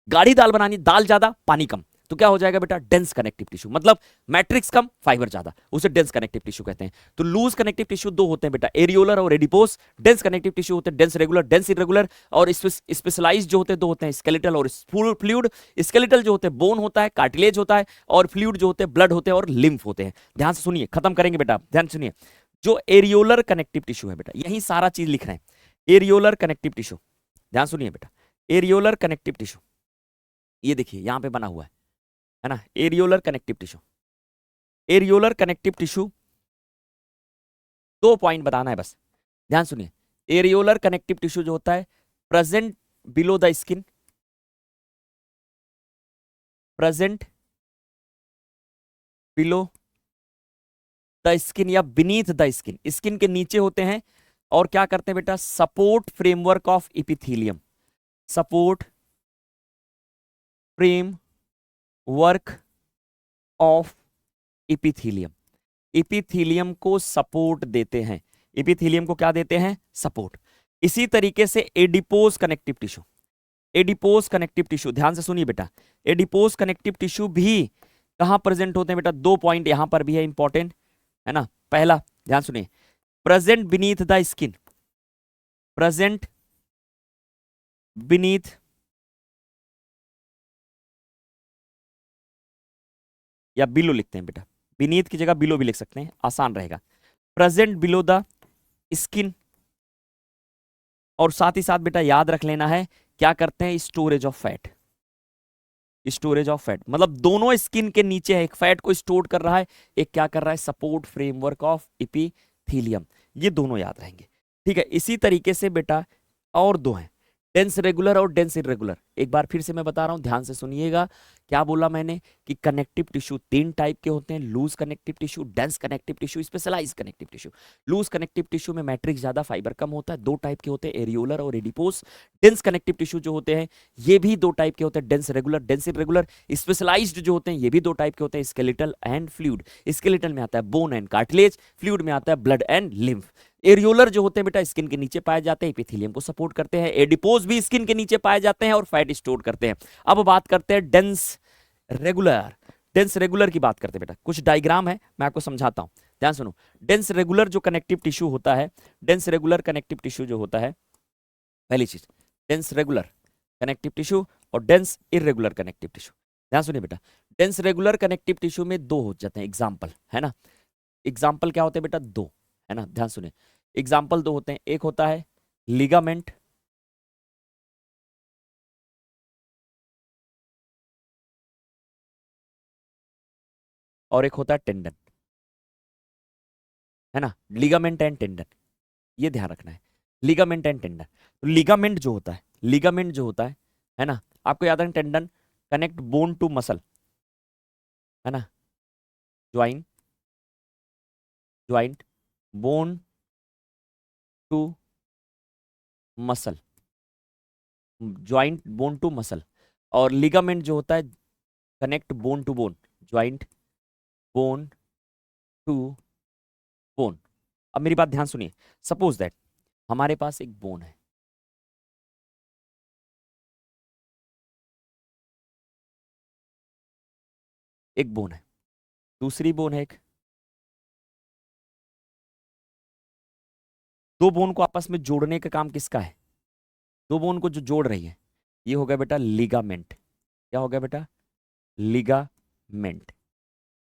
गाढ़ी दाल बनानी, दाल ज्यादा पानी कम, तो क्या हो जाएगा बेटा, डेंस कनेक्टिव टिश्यू, मतलब मैट्रिक्स कम फाइबर ज्यादा, उसे डेंस कनेक्टिव टिश्यू कहते हैं। तो लूज कनेक्टिव टिश्यू दो होते हैं बेटा, एरियोलर और एडिपोज। डेंस कनेक्टिव टिश्यू होते हैं डेंस रेगुलर डेंस इरेगुलर। और स्पेशलाइज्ड जो होते हैं दो होते हैं, स्केलेटल और फ्लूइड। स्केलेटल जो होते हैं बोन होता है, कार्टिलेज होता है, और फ्लूइड जो होते हैं ब्लड होते हैं और लिम्फ होते हैं। ध्यान से सुनिए, खत्म करेंगे बेटा, ध्यान सुनिए। जो एरियोलर कनेक्टिव टिश्यू है बेटा, यही सारा चीज लिख रहे हैं। एरियोलर कनेक्टिव टिश्यू, ध्यान सुनिए बेटा, एरियोलर कनेक्टिव टिश्यू, ये देखिए यहां पे बना हुआ है ना, areolar connective tissue. Areolar connective tissue, दो पॉइंट बताना है बस, ध्यान सुनिए। एरियोलर कनेक्टिव टिश्यू जो होता है present below the skin, present below the skin या बीनीथ द स्किन, स्किन के नीचे होते हैं। और क्या करते हैं बेटा, support framework of epithelium, support framework of epithelium, epithelium को सपोर्ट देते हैं, इपिथीलियम को क्या देते हैं, सपोर्ट। इसी तरीके से adipose connective tissue, adipose connective tissue, ध्यान से सुनिए बेटा, एडिपोज कनेक्टिव टिश्यू भी कहां प्रेजेंट होते हैं बेटा, दो पॉइंट यहां पर भी है इंपॉर्टेंट, है ना। पहला ध्यान सुनिए, present beneath the skin, present beneath या बिलो लिखते हैं बेटा, बीनीथ की जगह बिलो भी लिख सकते हैं, आसान रहेगा। प्रेजेंट बिलो द स्किन, और साथ ही साथ बेटा याद रख लेना है क्या करते हैं, storage of fat. Storage of fat मतलब दोनों स्किन के नीचे है, एक फैट को स्टोर कर रहा है, एक क्या कर रहा है, सपोर्ट फ्रेमवर्क ऑफ एपिथेलियम। ये दोनों याद रहेंगे, ठीक है। इसी तरीके से बेटा और दो हैं, डेंस रेगुलर और डेंस इरेगुलर। एक बार फिर से मैं बता रहा हूं, ध्यान से सुनिएगा। क्या बोला मैंने कि कनेक्टिव टिश्यू तीन टाइप के होते हैं, loose connective tissue, dense connective tissue, specialise connective tissue. Loose connective tissue में मैट्रिक्स ज्यादा, फाइबर कम होता है। दो टाइप के होते हैं, एरियोलर और एडिपोस। डेंस कनेक्टिव टिश्यू जो होते हैं ये भी दो टाइप के होते हैं, dense regular, dense irregular. Specialised जो होते हैं ये भी दो टाइप के होते हैं, स्केलेटल एंड फ्लूइड। स्केलेटल में आता है बोन एंड कार्टिलेज, फ्लूइड में आता है ब्लड एंड लिम्फ। एरियोलर जो होते हैं बेटा स्किन के नीचे पाए जाते हैं, एपिथेलियम को सपोर्ट करते हैं। एडिपोज भी स्किन के नीचे पाए जाते हैं और फैट स्टोर करते हैं। अब बात करते हैं डेंस रेगुलर। डेंस रेगुलर की बात करते हैं बेटा, कुछ डायग्राम है मैं आपको समझाता हूं, ध्यान सुनो। डेंस रेगुलर जो कनेक्टिव टिश्यू होता है, डेंस रेगुलर कनेक्टिव टिश्यू जो होता है, पहली चीज डेंस रेगुलर कनेक्टिव टिश्यू और डेंस इरेगुलर कनेक्टिव टिश्यू। ध्यान सुनिए बेटा, डेंस रेगुलर कनेक्टिव टिश्यू में दो हो जाते हैं एग्जाम्पल, है ना। एग्जाम्पल क्या होते हैं बेटा, दो, है ना। ध्यान सुनिए, एग्जाम्पल दो होते हैं, एक होता है लिगामेंट और एक होता है टेंडन, है ना। लिगामेंट एंड टेंडन, ये ध्यान रखना है, लिगामेंट एंड टेंडन। तो लिगामेंट जो होता है, लिगामेंट जो होता है ना, आपको याद है tendon connect bone to muscle, है ना, join joint bone to muscle, joint bone to muscle. और लिगामेंट जो होता है connect bone to bone, joint bone to bone. अब मेरी बात ध्यान सुनिए, सपोज दैट हमारे पास एक बोन है, एक बोन है, दूसरी बोन है, एक, दो बोन को आपस में जोड़ने का काम किसका है, दो बोन को जो जोड़ रही है ये हो गया बेटा लिगामेंट। क्या हो गया बेटा, लिगामेंट,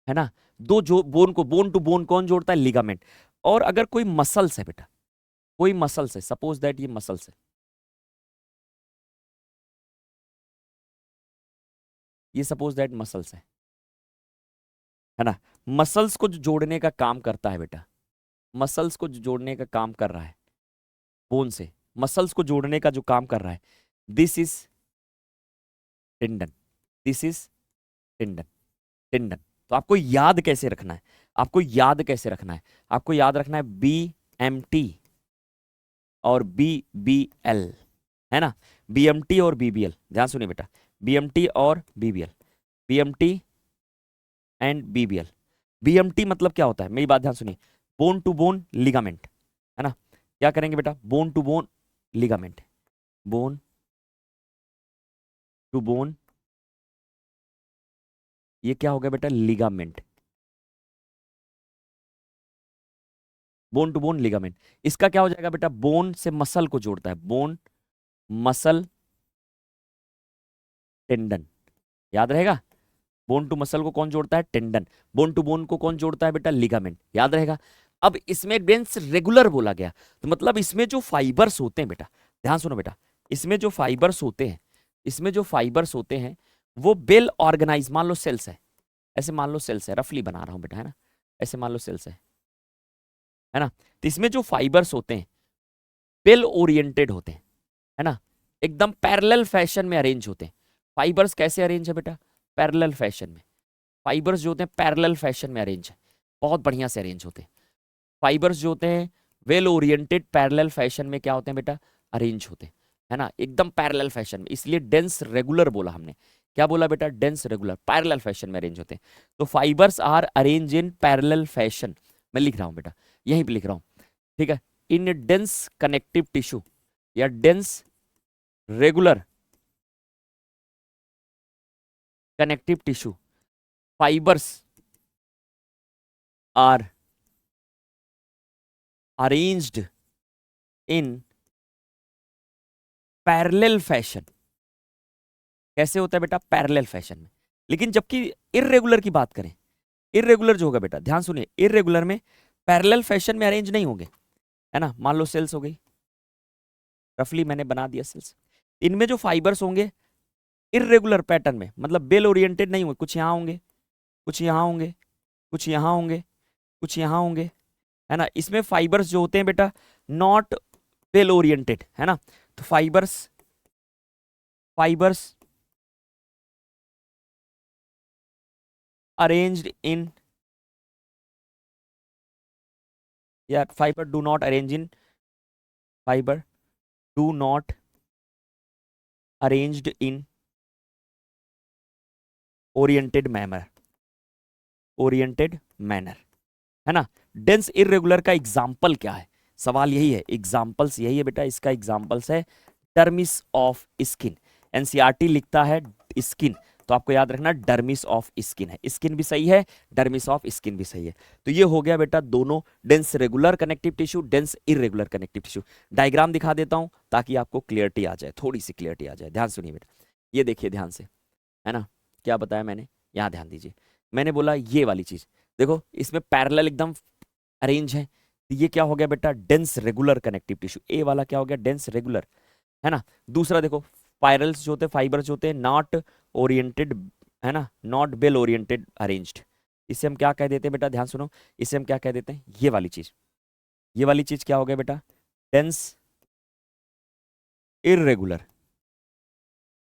है ना। दो जो बोन को, बोन टू बोन कौन जोड़ता है, लिगामेंट। और अगर कोई मसल्स है बेटा, कोई मसल्स है, सपोज दैट ये मसल्स है, ये सपोज दैट मसल्स है ना। मसल्स को जो जोड़ने का काम करता है बेटा, मसल्स को जो जोड़ने का काम कर रहा है बोन से, मसल्स को जोड़ने का जो काम कर रहा है, this is tendon, this is tendon, tendon. तो आपको याद कैसे रखना है, आपको याद कैसे रखना है, आपको याद रखना है BMT और BBL, है ना। BMT और BBL, ध्यान सुनिए बेटा, BMT और BBL, BMT and BBL। BMT मतलब क्या होता है, मेरी बात ध्यान सुनिए, बोन टू बोन लिगामेंट, है ना। क्या करेंगे बेटा, bone to bone ligament, bone to bone, ये क्या हो गया बेटा, ligament, bone to bone ligament. इसका क्या हो जाएगा बेटा, बोन से मसल को जोड़ता है, बोन मसल टेंडन, याद रहेगा। बोन टू मसल को कौन जोड़ता है, टेंडन। बोन टू बोन को कौन जोड़ता है बेटा, लिगामेंट, याद रहेगा। अब इसमें डेंस रेगुलर बोला गया, तो मतलब इसमें जो फाइबर्स होते हैं बेटा, ध्यान सुनो बेटा, इसमें जो फाइबर्स होते हैं, इसमें जो फाइबर्स होते हैं वो वेल ऑर्गेनाइज, मान लो सेल्स है, ऐसे मान लो सेल्स है, रफली बना रहा हूं बेटा, है ना, ऐसे मान लो सेल्स है ना। तो इसमें जो फाइबर्स होते हैं वेल ओरिएंटेड होते हैं, है ना, एकदम पैरेलल फैशन में अरेंज होते हैं। फाइबर्स कैसे अरेंज है बेटा, पैरेलल फैशन में। फाइबर्स जो होते हैं पैरेलल फैशन में अरेंज है, बहुत बढ़िया से अरेंज होते हैं। फाइबर्स जो होते हैं वेल ओरिएंटेड पैरेलल फैशन में क्या होते हैं बेटा, अरेंज होते हैं, है ना, एकदम पैरेलल फैशन में। इसलिए डेंस रेगुलर बोला हमने, क्या बोला बेटा, डेंस रेगुलर, पैरेलल फैशन में अरेंज होते हैं। तो fibres are arrange in parallel fashion, मैं लिख रहा हूं बेटा, यहीं पे लिख रहा हूं, ठीक है। इन डेंस कनेक्टिव टिश्यू या dense regular connective tissue, fibres are arranged in parallel fashion. कैसे होता है बेटा? पैरेलल फैशन में। लेकिन जबकि इर्रेगुलर की बात करें, इर्रेगुलर जो होगा बेटा, ध्यान सुनिए, इर्रेगुलर में पैरेलल फैशन में अरेंज नहीं होंगे, है ना। मान लो सेल्स हो गई, रफली मैंने बना दिया सेल्स, इनमें जो फाइबर्स होंगे इर्रेगुलर पैटर्न में, मतलब बेल ओरिएंटेड नहीं होंगे, कुछ यहाँ होंगे, कुछ यहाँ होंगे, कुछ यहाँ होंगे, कुछ यहाँ होंगे, है ना। इसमें फाइबर्स जो होते हैं बेटा नॉट बेल ओरिएंटेड, है ना। तो फाइबर्स फाइबर्स अरेंज्ड इन, या fibre do not arrange in, fibre do not arranged in oriented manner, oriented manner, है ना। डेंस इरेगुलर का एग्जाम्पल क्या है? सवाल यही है, एग्जाम्पल्स यही है बेटा। इसका एग्जाम्पल्स है डर्मिस ऑफ स्किन। एनसीईआरटी लिखता है स्किन, तो आपको याद रखना डर्मिस ऑफ स्किन है। स्किन भी सही है, डर्मिस ऑफ स्किन भी सही है। तो ये हो गया बेटा दोनों, dense regular connective tissue, dense irregular connective tissue. Diagram दिखा देता हूं ताकि आपको क्लियरिटी आ जाए, थोड़ी सी क्लियरिटी आ जाए। ध्यान सुनिए बेटा, ये देखिए ध्यान से, है ना। क्या बताया मैंने? यहाँ ध्यान दीजिए, मैंने बोला ये वाली चीज देखो, इसमें पैरेलल एकदम अरेंज है। तो ये क्या हो गया बेटा? Dense regular connective tissue. A वाला क्या हो गया? डेंस रेगुलर, है ना। दूसरा देखो, स्पाइरल्स जो होते हैं, फाइबर्स जो होते हैं नॉट ओरिएंटेड, है ना, नॉट बेल ओरिएंटेड अरेंज्ड। इसे हम क्या कह देते हैं बेटा? ध्यान सुनो, इसे हम क्या कह देते हैं? ये वाली चीज, ये वाली चीज क्या हो गया बेटा? Dense irregular.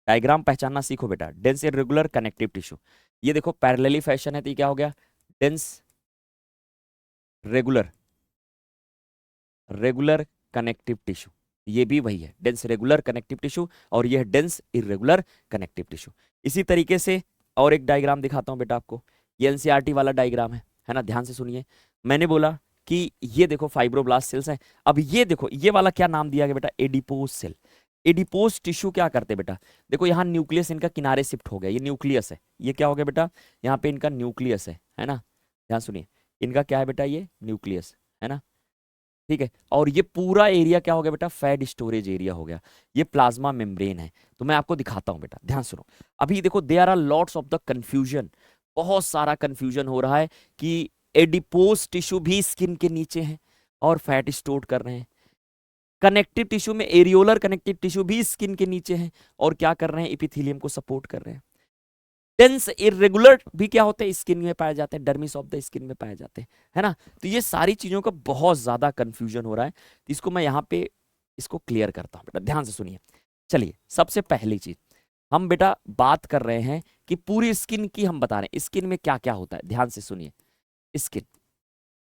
डायग्राम पहचानना सीखो बेटा, डेंस इरेगुलर कनेक्टिव टिश्यू। ये देखो पैरेलली फैशन है, तो ये क्या हो गया? Dense regular, regular connective tissue. ये भी वही है, डेंस रेगुलर कनेक्टिव टिश्यू, और ये है डेंस इरेगुलर कनेक्टिव टिश्यू। इसी तरीके से और एक डायग्राम दिखाता हूं बेटा आपको, ये एनसीईआरटी वाला डायग्राम है ना। ध्यान से सुनिए, मैंने बोला कि ये देखो फाइब्रोब्लास्ट सेल्स हैं। अब ये देखो, ये वाला क्या नाम दिया गया बेटा? Adipose cell. एडिपोज टिश्यू क्या करते हैं बेटा? देखो यहाँ न्यूक्लियस इनका किनारे शिफ्ट हो गया, ये न्यूक्लियस है, ये क्या हो गया बेटा? यहाँ पे इनका न्यूक्लियस है ना। ध्यान सुनिए, इनका क्या है बेटा? ये न्यूक्लियस, है ना, ठीक है। और ये पूरा एरिया क्या हो गया बेटा? फैट स्टोरेज एरिया हो गया। ये प्लाज्मा मेम्ब्रेन है। तो मैं आपको दिखाता हूं बेटा, ध्यान सुनो। अभी देखो, there are lots of the confusion, बहुत सारा कंफ्यूजन हो रहा है कि एडिपोज टिश्यू भी स्किन के नीचे है और फैट स्टोर कर रहे हैं। कनेक्टिव टिश्यू में एरियोलर कनेक्टिव टिश्यू भी स्किन के नीचे है और क्या कर रहे हैं? एपिथेलियम को सपोर्ट कर रहे हैं। डेंस इरेगुलर भी क्या होते हैं? स्किन में पाए जाते हैं, डर्मिस ऑफ द स्किन में पाए जाते हैं, है ना। तो ये सारी चीजों का बहुत ज्यादा कंफ्यूजन हो रहा है, तो इसको मैं यहाँ पे इसको क्लियर करता हूँ बेटा। ध्यान से सुनिए, चलिए सबसे पहली चीज हम बेटा बात कर रहे हैं कि पूरी स्किन की हम बता रहे हैं, स्किन में क्या क्या होता है। ध्यान से सुनिए, स्किन,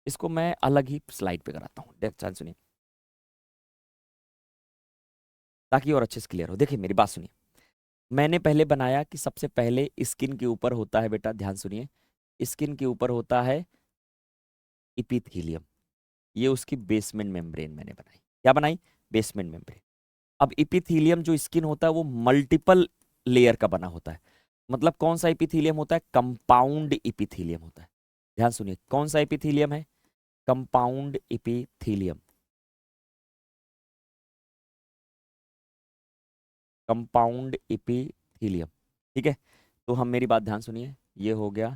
इसको मैं अलग ही स्लाइड पे कराता हूँ, ध्यान सुनिए ताकि और अच्छे से क्लियर हो। देखिए मेरी बात सुनिए, मैंने पहले बनाया कि सबसे पहले स्किन के ऊपर होता है बेटा, ध्यान सुनिए, स्किन के ऊपर होता है इपिथीलियम। ये उसकी बेसमेंट मेम्ब्रेन मैंने बनाई। क्या बनाई? Basement membrane. अब इपिथीलियम जो स्किन होता है वो मल्टीपल लेयर का बना होता है। मतलब कौन सा इपिथीलियम होता है? कंपाउंड इपिथीलियम होता है। ध्यान सुनिए, कौन सा इपिथीलियम है? कंपाउंड इपिथीलियम, कंपाउंड इपिथीलियम, ठीक है। तो हम मेरी बात ध्यान सुनिए, ये हो गया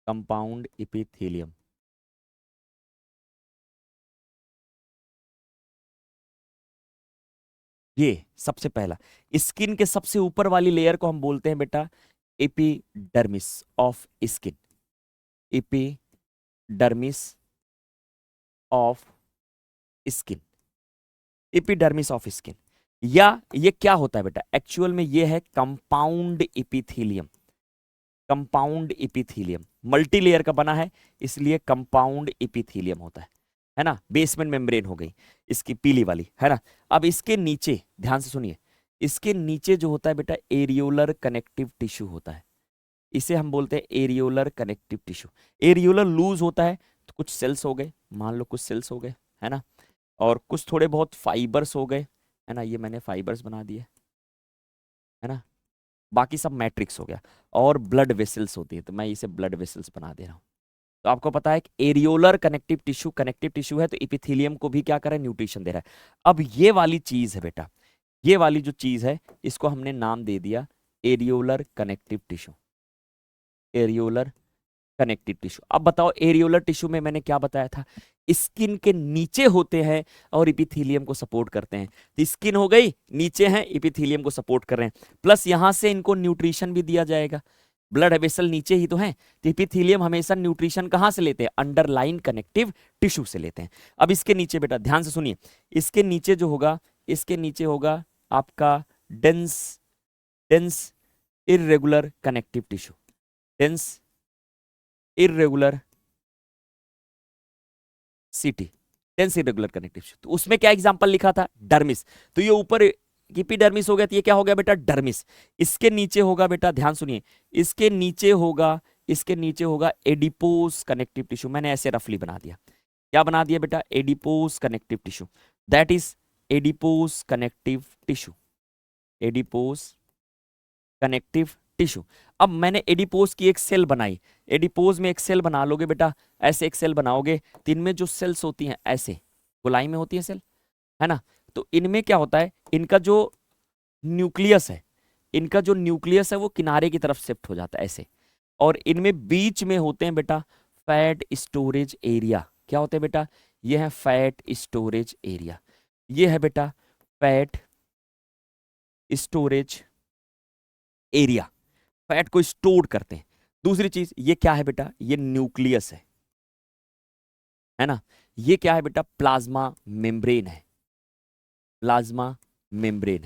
कंपाउंड इपिथीलियम। ये सबसे पहला, स्किन के सबसे ऊपर वाली लेयर को हम बोलते हैं बेटा epidermis of skin, epidermis of skin, epidermis of skin. या ये क्या होता है बेटा? एक्चुअल में ये है compound epithelium, compound epithelium multi layer का बना है, इसलिए कंपाउंड इपिथीलियम होता है ना। बेसमेंट मेम्ब्रेन हो गई इसकी पीली वाली, है ना। अब इसके नीचे ध्यान से सुनिए, इसके नीचे जो होता है बेटा एरियोलर कनेक्टिव टिश्यू होता है, इसे हम बोलते हैं areolar connective tissue. Areolar loose होता है, तो कुछ सेल्स हो गए, मान लो कुछ सेल्स हो गए, है ना, और कुछ थोड़े बहुत फाइबर्स हो गए, है ना, ये मैंने फाइबर्स बना दिए, है ना, बाकी सब मैट्रिक्स हो गया। और ब्लड वेसल्स होती है, तो मैं इसे ब्लड वेसल्स बना दे रहा हूँ। तो आपको पता है कि एरियोलर कनेक्टिव टिश्यू है, तो इपिथेलियम को भी क्या कर रहा है? न्यूट्रिशन दे रहा है। अब ये वाली चीज है बेटा, ये वाली जो चीज है इसको हमने नाम दे दिया areolar connective tissue. Areolar connective tissue. अब बताओ एरियोलर टिश्यू में मैंने क्या बताया था, स्किन के नीचे होते हैं और इपिथेलियम को सपोर्ट करते हैं। तो स्किन हो गई, नीचे हैं, इपिथेलियम को सपोर्ट कर रहे हैं, प्लस यहां से इनको न्यूट्रिशन भी दिया जाएगा। ब्लड वेसल नीचे ही तो है, तो इपिथेलियम हमेशा न्यूट्रिशन कहां से लेते हैं, अंडरलाइन कनेक्टिव टिश्यू से लेते हैं। अब इसके नीचे बेटा ध्यान से सुनिए, इसके नीचे जो होगा, इसके नीचे होगा आपका dense dense irregular connective tissue. Dense irregular सीटी, डेंस इरेगुलर कनेक्टिव टिश्यू। तो उसमें क्या एग्जांपल लिखा था, डर्मिस। तो ये ऊपर एपिडर्मिस हो गया, तो ये क्या हो गया बेटा, डर्मिस। इसके नीचे होगा बेटा, ध्यान सुनिए, इसके नीचे होगा, इसके नीचे होगा एडिपोस कनेक्टिव टिश्यू। मैंने ऐसे रफली बना दिया, क्या बना दिया बेटा, adipose connective tissue. That is adipose connective tissue, adipose connective tissue. अब मैंने एडिपोज की एक सेल बनाई, एडिपोज में एक सेल बना लोगे बेटा, ऐसे एक सेल बनाओगे, तो इनमें जो सेल्स होती हैं ऐसे गोलाई में होती है सेल, है ना। तो इनमें क्या होता है, इनका जो न्यूक्लियस है, इनका जो न्यूक्लियस है वो किनारे की तरफ शिफ्ट हो जाता है ऐसे, और इनमें बीच में होते हैं बेटा फैट स्टोरेज एरिया। क्या होते हैं बेटा, ये है फैट स्टोरेज एरिया, ये है बेटा फैट स्टोरेज एरिया, फैट को स्टोर करते हैं। दूसरी चीज ये क्या है बेटा, ये न्यूक्लियस है ना। ये क्या है बेटा, प्लाज्मा मेम्ब्रेन है, प्लाज्मा मेम्ब्रेन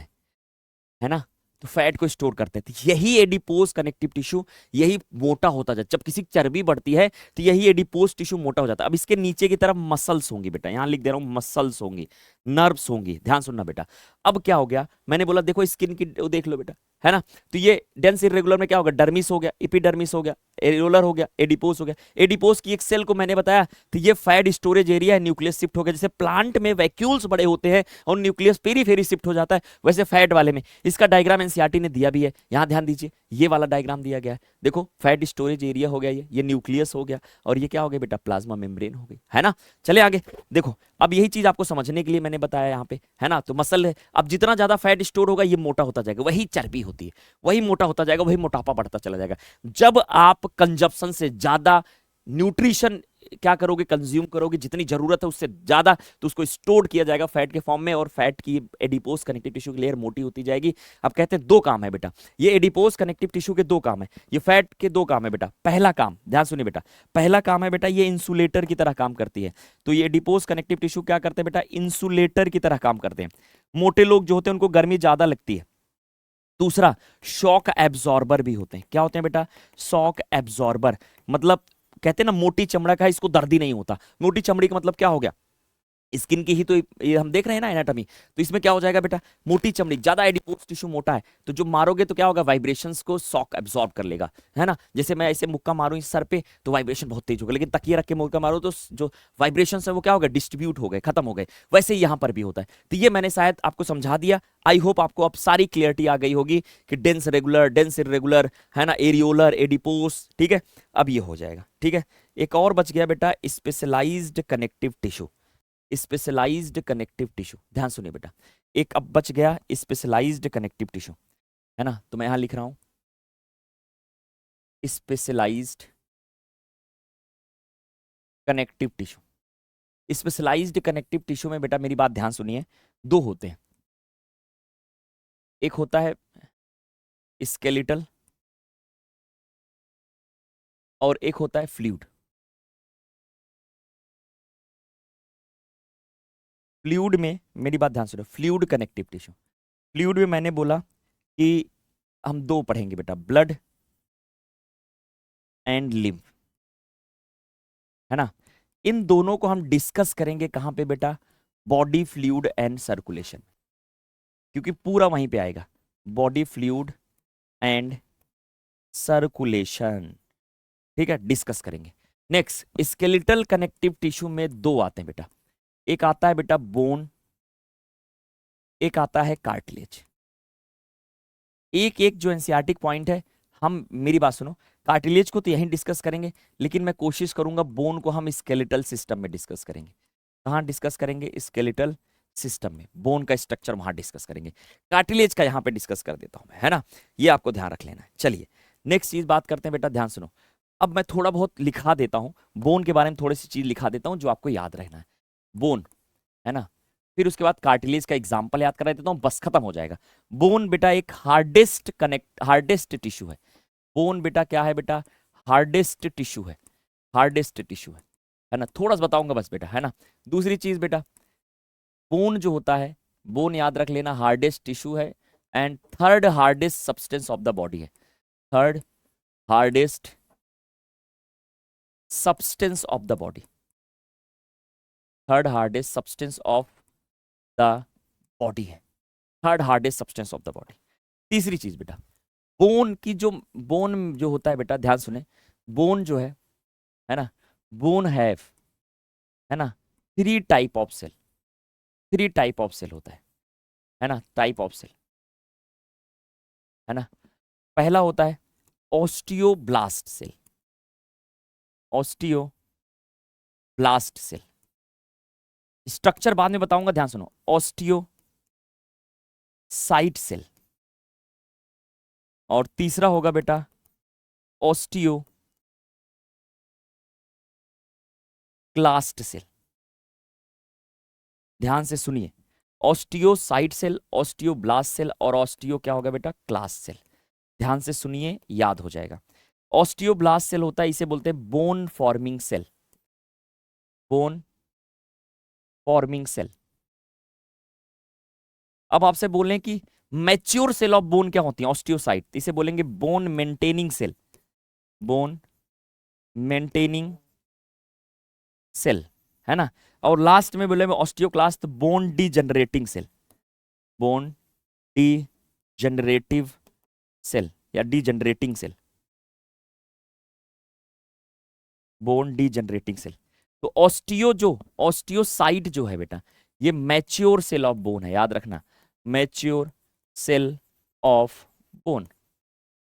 है ना। तो फैट को स्टोर करते हैं, तो यही एडिपोज कनेक्टिव टिश्यू, यही मोटा होता जाता है। जब किसी की चर्बी बढ़ती है तो यही एडिपोज टिश्यू मोटा हो जाता है। अब इसके नीचे की तरफ मसल्स होंगी बेटा, यहां लिख दे रहा हूं मसल्स होंगी, नर्व्स होंगी, ध्यान सुनना बेटा। अब क्या हो गया, मैंने बोला देखो स्किन की देख लो बेटा, है ना। तो ये डेंस इरेगुलर में क्या होगा, डर्मिस हो गया, एपिडर्मिस हो गया, एरियोलर हो गया, एडिपोस हो गया। एडिपोस की एक सेल को मैंने बताया, तो ये फैट स्टोरेज एरिया है, न्यूक्लियस शिफ्ट हो गया। जैसे प्लांट में वैक्यूल्स बड़े होते हैं और न्यूक्लियस पेरीफेरी शिफ्ट हो जाता है, वैसे फैट वाले में। इसका डायग्राम एनसीईआरटी ने दिया भी है, यहां ध्यान दीजिए, ये वाला डायग्राम दिया गया है। देखो फैट स्टोरेज एरिया हो गया, ये न्यूक्लियस हो गया, और ये क्या हो गया बेटा, प्लाज्मा मेम्ब्रेन हो गई, है ना। चले आगे देखो, अब यही चीज आपको समझने के लिए मैंने बताया यहाँ पे, है ना। तो मसल है, अब जितना ज्यादा फैट स्टोर होगा ये मोटा होता जाएगा, वही चर्बी होती है, वही मोटा होता जाएगा, वही मोटापा बढ़ता चला जाएगा। जब आप कंजप्शन से ज्यादा न्यूट्रिशन क्या करोगे, कंज्यूम करोगे, जितनी जरूरत है उससे ज्यादा, तो उसको स्टोर किया जाएगा फैट के फॉर्म में, और फैट की एडिपोज कनेक्टिव टिश्यू की लेयर मोटी होती जाएगी। अब कहते हैं दो काम है बेटा, ये एडिपोज कनेक्टिव टिश्यू के दो काम है, ये फैट के दो काम है बेटा। पहला काम, ध्यान सुनिए बेटा, पहला काम है बेटा, ये इंसुलेटर की तरह काम करती है। तो ये एडिपोज कनेक्टिव टिश्यू क्या करते हैं बेटा, इंसुलेटर की तरह काम करते हैं। मोटे लोग जो होते हैं उनको गर्मी ज्यादा लगती है। दूसरा, शॉक एब्जॉर्बर भी होते हैं। क्या होते हैं बेटा, शॉक एब्जॉर्बर, मतलब कहते हैं ना मोटी चमड़ा का इसको दर्द ही नहीं होता। मोटी चमड़ी का मतलब क्या हो गया, स्किन की ही तो ये हम देख रहे हैं ना एनाटॉमी। तो इसमें क्या हो जाएगा बेटा, मोटी चमड़ी, ज्यादा एडिपोज टिश्यू मोटा है, तो जो मारोगे तो क्या होगा, वाइब्रेशंस को शॉक एब्जॉर्ब कर लेगा, है ना। जैसे मैं ऐसे मुक्का मारूं इस सर पे तो वाइब्रेशन बहुत तेज होगा, लेकिन तकिए रख के मुक्का मारो तो जो वाइब्रेशंस है वो क्या हो गए, डिस्ट्रीब्यूट हो गए, खत्म हो गए। वैसे ही यहां पर भी होता है। तो ये मैंने शायद आपको समझा दिया। आई होप आपको अब सारी क्लियरिटी आ गई होगी कि डेंस रेगुलर, डेंस इरेगुलर, है ना, एरियोलर, एडिपोस, ठीक है। अब ये हो जाएगा, ठीक है। एक और बच गया बेटा, specialised connective tissue, specialised connective tissue. ध्यान सुनिए बेटा, एक अब बच गया स्पेशलाइज्ड कनेक्टिव टिश्यू, है ना। तो मैं यहां लिख रहा हूं specialised connective tissue. Specialised connective tissue में बेटा मेरी बात ध्यान सुनिए, दो होते हैं, एक होता है स्केलेटल और एक होता है फ्लूइड। फ्लूइड में मेरी बात ध्यान सुनो, फ्लूइड कनेक्टिव टिश्यू, फ्लूइड में मैंने बोला कि हम दो पढ़ेंगे बेटा, ब्लड एंड लिम्फ, है ना। इन दोनों को हम डिस्कस करेंगे कहां पे बेटा, बॉडी फ्लूइड एंड सर्कुलेशन, क्योंकि पूरा वहीं पे आएगा, बॉडी फ्लूइड एंड सर्कुलेशन, ठीक है, डिस्कस करेंगे। नेक्स्ट, स्केलेटल कनेक्टिव टिश्यू में दो आते हैं बेटा, एक आता है बेटा बोन, एक आता है कार्टिलेज। एक एक जो एनसीईआरटी पॉइंट है, हम मेरी बात सुनो, कार्टिलेज को तो यहीं डिस्कस करेंगे, लेकिन मैं कोशिश करूंगा बोन को हम स्केलेटल सिस्टम में डिस्कस करेंगे। कहाँ डिस्कस करेंगे, स्केलेटल सिस्टम में बोन का स्ट्रक्चर वहां डिस्कस करेंगे, कार्टिलेज का यहाँ पे डिस्कस कर देता हूं मैं, है ना, ये आपको ध्यान रख लेना है। चलिए नेक्स्ट चीज बात करते हैं बेटा, ध्यान सुनो। अब मैं थोड़ा बहुत लिखा देता हूँ बोन के बारे में, थोड़ी सी चीज लिखा देता हूँ जो आपको याद रहना है। बोन, है ना, फिर उसके बाद कार्टिलेज का एग्जाम्पल याद करा देता हूँ, बस खत्म हो जाएगा। बोन बेटा एक हार्डेस्ट टिश्यू है। बोन बेटा क्या है बेटा, हार्डेस्ट टिश्यू है, हार्डेस्ट टिश्यू है ना, थोड़ा सा बताऊंगा बस बेटा, है ना। दूसरी चीज बेटा, बोन जो होता है, बोन याद रख लेना हार्डेस्ट टिश्यू है, and third hardest substance of the body है, third hardest substance of the body, third hardest substance of the body है, third hardest substance of the body. तीसरी चीज बेटा, बोन की जो, बोन जो होता है बेटा, ध्यान सुने, बोन जो है ना, बोन हैव, है ना, three type of cell, three type of cell होता है ना, टाइप ऑफ सेल, है ना। पहला होता है osteoblast cell, osteoblast cell, structure बाद में बताऊंगा, ध्यान सुनो। ऑस्टियोसाइट सेल, और तीसरा होगा बेटा ऑस्टियोक्लास्ट सेल। ध्यान से सुनिए, ऑस्टियोसाइट सेल, ऑस्टियोब्लास्ट सेल और ऑस्टियो क्या होगा बेटा, क्लास्ट सेल। ध्यान से सुनिए, याद हो जाएगा। ऑस्टियोब्लास्ट सेल होता है, इसे बोलते हैं bone forming cell, bone forming cell. अब आपसे बोलें कि मैच्योर सेल ऑफ बोन क्या होती है, ऑस्टियोसाइट, इसे बोलेंगे bone maintaining cell, bone maintaining cell, है ना। और लास्ट में बोले osteoclast, bone degenerating cell, bone degenerative cell या degenerating cell, bone degenerating cell. तो ऑस्टियोसाइट जो है बेटा, ये मैच्योर सेल ऑफ बोन है, याद रखना, mature cell of bone.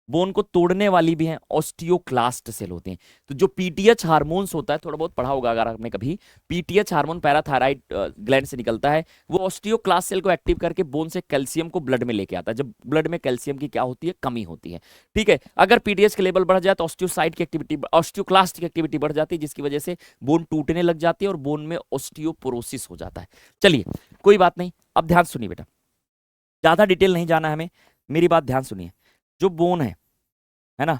Bone को तोड़ने वाली भी हैं, ऑस्टियोक्लास्ट सेल होते हैं। तो जो पीटीएच हार्मोन्स होता है, थोड़ा बहुत पढ़ा होगा अगर आपने कभी, पीटीएच हार्मोन पैराथायराइड ग्लैंड से निकलता है, वो ऑस्टियोक्लास्ट सेल को एक्टिव करके बोन से कैल्शियम को ब्लड में लेके आता है, जब ब्लड में कैल्शियम की क्या होती है, कमी होती है, ठीक है। अगर पीटीएच के लेवल बढ़ जाए तो ऑस्टियोसाइट की एक्टिविटी, ऑस्टियोक्लास्ट की एक्टिविटी बढ़ जाती है, जिसकी वजह से बोन टूटने लग जाती है और बोन में ऑस्टियोपोरोसिस हो जाता है। चलिए कोई बात नहीं, अब ध्यान सुनिए बेटा, ज्यादा डिटेल नहीं जाना है हमें, मेरी बात ध्यान सुनिए। जो बोन है ना,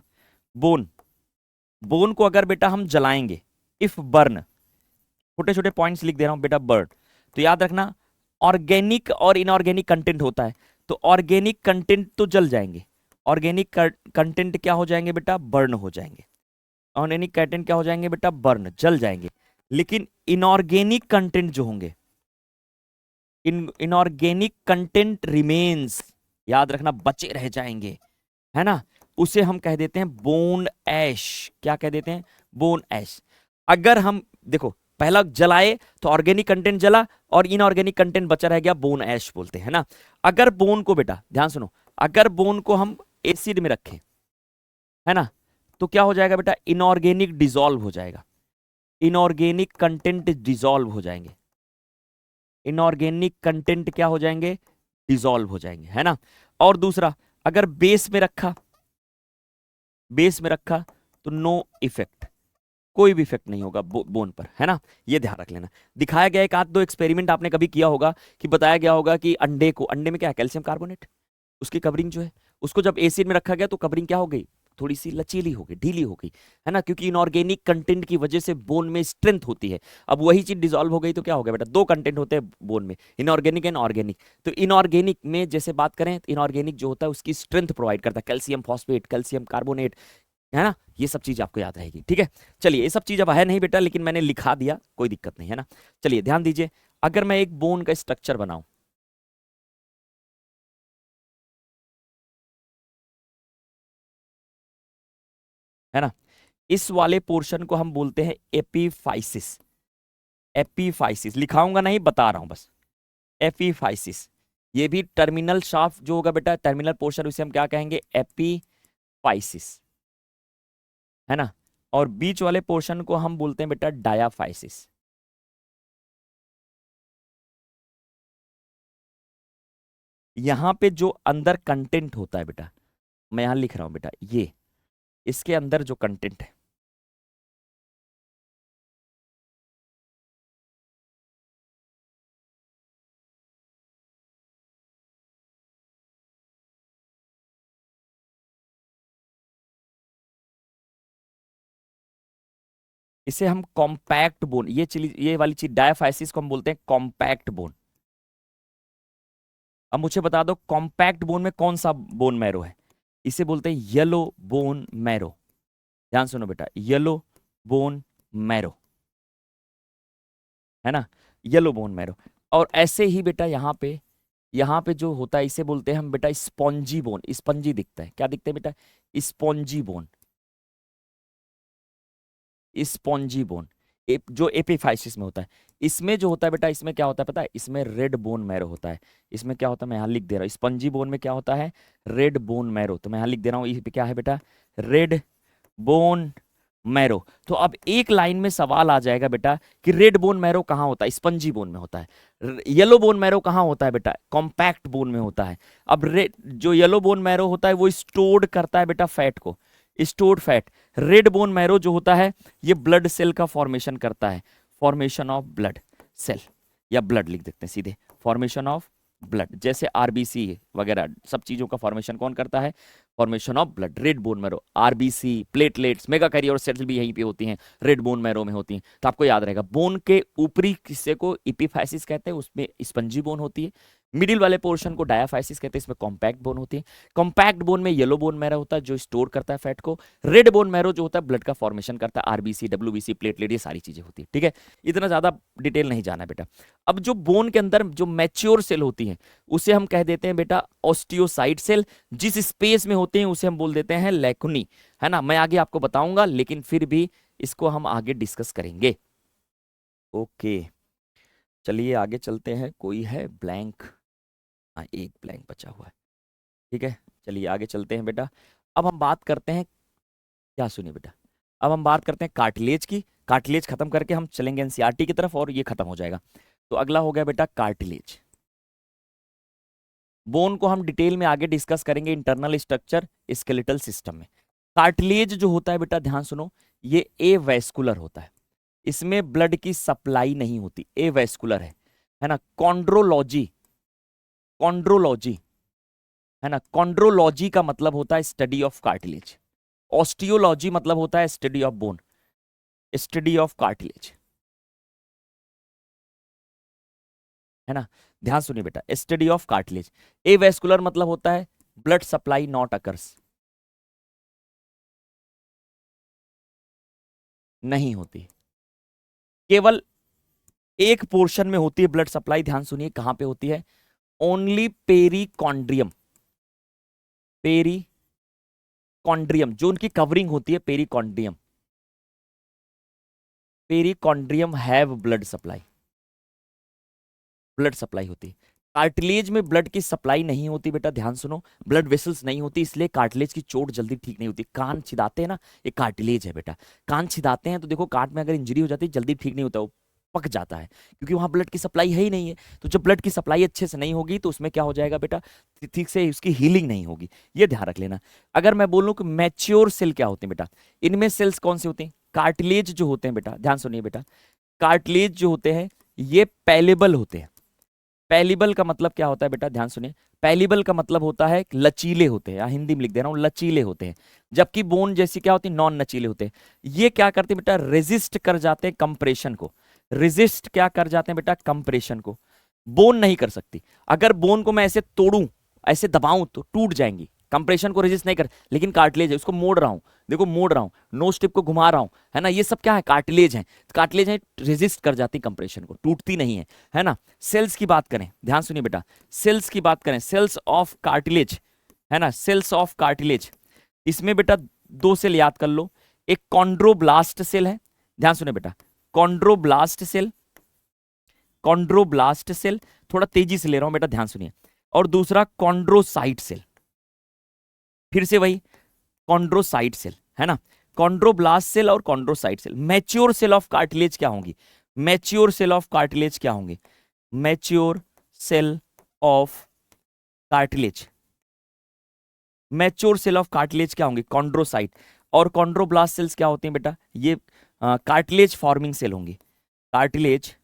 बोन, बोन को अगर बेटा हम जलाएंगे, इफ बर्न, छोटे छोटे पॉइंट्स लिख दे रहा हूं बेटा, बर्न, तो याद रखना ऑर्गेनिक और इनऑर्गेनिक कंटेंट होता है, तो ऑर्गेनिक कंटेंट तो जल जाएंगे, ऑर्गेनिक कंटेंट क्या हो जाएंगे बेटा, बर्न हो जाएंगे, ऑर्गेनिक कंटेंट क्या हो जाएंगे बेटा, बर्न, जल जाएंगे। लेकिन इनऑर्गेनिक कंटेंट जो होंगे, इनऑर्गेनिक कंटेंट रिमेन्स, याद रखना बचे रह जाएंगे, है ना, उसे हम कह देते हैं बोन ऐश। क्या कह देते हैं, बोन ऐश। अगर हम देखो, पहला जलाए तो ऑर्गेनिक कंटेंट जला और इनऑर्गेनिक कंटेंट बचा रह गया, बोन ऐश बोलते हैं ना। अगर बोन को बेटा ध्यान सुनो, अगर बोन को हम एसिड में रखें, है ना, तो क्या हो जाएगा बेटा, इनऑर्गेनिक डिसॉल्व हो जाएगा, इनऑर्गेनिक कंटेंट डिसॉल्व हो जाएंगे, इनऑर्गेनिक कंटेंट क्या हो जाएंगे, डिसॉल्व हो जाएंगे, है ना। और दूसरा, अगर बेस में रखा, बेस में रखा तो नो इफेक्ट, कोई भी इफेक्ट नहीं होगा बोन पर, है ना, ये ध्यान रख लेना। दिखाया गया एक आध दो एक्सपेरिमेंट आपने कभी किया होगा कि बताया गया होगा कि अंडे को, अंडे में क्या है, कैल्शियम कार्बोनेट, उसकी कवरिंग जो है, उसको जब एसिड में रखा गया तो कवरिंग क्या हो गई, थोड़ी सी लचीली हो गई, ढीली हो गई, है ना, क्योंकि इनऑर्गेनिक कंटेंट की वजह से बोन में स्ट्रेंथ होती है। अब वही चीज डिसॉल्व हो गई तो क्या हो गया बेटा, दो कंटेंट होते हैं बोन में, इनऑर्गेनिक एंड ऑर्गेनिक। तो इनऑर्गेनिक में जैसे बात करें, इनऑर्गेनिक जो होता है उसकी स्ट्रेंथ प्रोवाइड करता है, कैल्शियम फॉस्फेट, कैल्शियम कार्बोनेट, है ना, ये सब चीज आपको याद रहेगी, ठीक है। चलिए ये सब चीज अब है नहीं बेटा, लेकिन मैंने लिखा दिया, कोई दिक्कत नहीं, है ना। चलिए ध्यान दीजिए, अगर मैं एक बोन का स्ट्रक्चर बनाऊं, है ना, इस वाले पोर्शन को हम बोलते हैं एपीफाइसिस, एपीफाइसिस लिखाऊंगा नहीं, बता रहा हूं बस, एपीफाइसिस। ये भी टर्मिनल शाफ्ट जो होगा बेटा, टर्मिनल पोर्शन, उसे हम क्या कहेंगे, एपीफाइसिस, है ना। और बीच वाले पोर्शन को हम बोलते हैं बेटा डायाफाइसिस, यहां पे जो अंदर कंटेंट होता है बेटा, मैं यहां लिख रहा हूं बेटा, ये इसके अंदर जो कंटेंट है, इसे हम कॉम्पैक्ट बोन, ये वाली चीज डायाफाइसिस को हम बोलते हैं कॉम्पैक्ट बोन। अब मुझे बता दो कॉम्पैक्ट बोन में कौन सा बोन मैरो है? इसे बोलते हैं येलो बोन मैरो। ध्यान सुनो बेटा, येलो बोन मैरो, है ना, येलो बोन मैरो। और ऐसे ही बेटा यहाँ पे जो होता है इसे बोलते हैं हम बेटा स्पॉन्जी बोन। स्पंजी दिखता है, क्या दिखता है बेटा? स्पॉन्जी बोन, स्पॉन्जी बोन, जो एपिफाइसिस में होता है। इसमें जो होता है बेटा, इसमें क्या होता है पता है? इसमें रेड बोन मैरो होता है। इसमें क्या होता है, मैं यहाँ लिख दे रहा हूँ, स्पंजी बोन में क्या होता है? Red bone marrow. तो मैं यहाँ लिख दे रहा हूँ, ये क्या है बेटा? Red bone marrow. तो अब एक लाइन में सवाल आ जाएगा बेटा कि रेड बोन मैरो कहाँ होता है? स्पंजी बोन में होता है। येलो बोन मैरो कहाँ होता है बेटा? कॉम्पैक्ट बोन में होता है। अब रेड जो येलो बोन मैरो होता है वो स्टोर्ड करता है बेटा फैट को, stored fat. Red bone marrow जो होता है ये ब्लड सेल का फॉर्मेशन करता है, फॉर्मेशन ऑफ ब्लड सेल, या ब्लड लिख देते हैं सीधे, फॉर्मेशन ऑफ ब्लड। जैसे आरबीसी वगैरह सब चीजों का फॉर्मेशन कौन करता है? Formation of blood, red bone marrow. RBC, platelets, mega carrier cells भी यहीं पे होती हैं, रेड बोन मैरो में होती हैं। तो आपको याद रहेगा, बोन के ऊपरी हिस्से को एपिफाइसिस कहते हैं, उसमें स्पंजी बोन होती है। मिडिल वाले पोर्शन को डायाफाइसिस कहते हैं, इसमें कॉम्पैक्ट बोन होती है। कॉम्पैक्ट बोन में येलो बोन मैरो होता है जो स्टोर करता है फैट को। रेड बोन मैरो जो होता है ब्लड का फॉर्मेशन करता है, आरबीसी, डब्ल्यूबीसी, प्लेटलेट, ये सारी चीजें होती है। ठीक है, इतना ज्यादा डिटेल नहीं जाना बेटा। अब जो बोन के अंदर जो मैच्योर सेल होती है उसे हम कह देते हैं बेटा ऑस्टियोसाइट सेल। जिस स्पेस में होते हैं उसे हम बोल देते हैं लैकुनी, है ना। मैं आगे आपको बताऊंगा, लेकिन फिर भी इसको हम आगे डिस्कस करेंगे। ओके, चलिए आगे चलते हैं। कोई है ब्लैंक? हाँ, एक ब्लैंक बचा हुआ है। ठीक है, चलिए आगे चलते हैं बेटा। अब हम बात करते हैं, क्या सुनिए बेटा, अब हम बात करते हैं कार्टिलेज की। कार्टिलेज खत्म करके हम चलेंगे एनसीईआरटी की तरफ और ये खत्म हो जाएगा। तो अगला हो गया बेटा कार्टिलेज। बोन को हम डिटेल में आगे डिस्कस करेंगे, इंटरनल स्ट्रक्चर, स्केलेटल सिस्टम में। कार्टिलेज जो होता है बेटा, ध्यान सुनो, ये ए वैस्कुलर होता है, इसमें ब्लड की सप्लाई नहीं होती, ए वैस्कुलर है ना। कॉन्ड्रोलॉजी, कॉन्ड्रोलॉजी, है ना, कॉन्ड्रोलॉजी का मतलब होता है स्टडी ऑफ कार्टिलेज। ऑस्टियोलॉजी मतलब होता है study of bone, study of cartilage, है ना। ध्यान सुनिए बेटा, study of cartilage. A vascular मतलब होता है ब्लड सप्लाई नॉट अकर्स, नहीं होती, केवल एक पोर्शन में होती है ब्लड सप्लाई। ध्यान सुनिए कहां पे होती है? ओनली पेरिकॉन्ड्रियम, पेरिकॉन्ड्रियम जो उनकी कवरिंग होती है, perichondrium, perichondrium have blood supply, blood supply होती है। कार्टिलेज में ब्लड की सप्लाई नहीं होती बेटा, ध्यान सुनो, ब्लड वेसल्स नहीं होती, इसलिए कार्टिलेज की चोट जल्दी ठीक नहीं होती। कान छिदाते हैं ना, ये कार्टिलेज है बेटा। कान छिदाते हैं तो देखो कान में अगर इंजरी हो जाती है जल्दी ठीक नहीं होता, वो पक जाता है, क्योंकि वहां ब्लड की सप्लाई है ही नहीं है। तो जब ब्लड की सप्लाई अच्छे से नहीं होगी तो उसमें क्या हो जाएगा बेटा? ठीक से उसकी हीलिंग नहीं होगी, ये ध्यान रख लेना। अगर मैं बोलूं कि मैच्योर सेल क्या होते हैं बेटा, इनमें सेल्स कौन से होते हैं? कार्टिलेज जो होते हैं बेटा, ध्यान सुनिए बेटा, कार्टिलेज जो होते हैं ये पैलेबल होते हैं। पैलिबल का मतलब क्या होता है बेटा? ध्यान सुनिए, पैलिबल का मतलब होता है लचीले होते हैं, या हिंदी में लिख दे रहा हूं, लचीले होते हैं। जबकि बोन जैसी क्या होती है? नॉन लचीले होते हैं। ये क्या करते हैं बेटा? रेजिस्ट कर जाते हैं कंप्रेशन को। रेजिस्ट क्या कर जाते हैं बेटा? कंप्रेशन को। बोन नहीं कर सकती। अगर बोन को मैं ऐसे तोड़ूं, ऐसे दबाऊं तो टूट जाएंगी, कंप्रेशन को रेजिस्ट नहीं कर। लेकिन कार्टिलेज है, उसको मोड़ रहा हूं, देखो मोड़ रहा हूं, नोज टिप को घुमा रहा हूं, है ना, ये सब क्या है? कार्टिलेज है। कार्टिलेज है, रेजिस्ट कर जाती कंप्रेशन को, टूटती नहीं है ना। सेल्स की बात करें, ध्यान सुनिए बेटा, सेल्स की बात करें, सेल्स ऑफ कार्टिलेज, है ना, सेल्स ऑफ कार्टिलेज। इसमें बेटा दो सेल याद कर लो, एक कॉन्ड्रोब्लास्ट सेल है, ध्यान सुनिए बेटा, कॉन्ड्रोब्लास्ट सेल, कॉन्ड्रोब्लास्ट सेल, थोड़ा तेजी से ले रहा हूं बेटा, ध्यान सुनिए। और दूसरा कॉन्ड्रोसाइट सेल, फिर से वही कॉन्ड्रोसाइट सेल, है ना। कॉन्ड्रोब्लास्ट सेल और chondrocyte cell. Mature cell of cartilage क्या होंगी? मैच्योर सेल ऑफ कार्टिलेज क्या होंगे? Mature cell of cartilage, mature cell of cartilage क्या होंगे? कॉन्ड्रोसाइट। और कॉन्ड्रोब्लास्ट सेल्स क्या होती हैं बेटा? ये कार्टिलेज फॉर्मिंग सेल होंगी, कार्टिलेज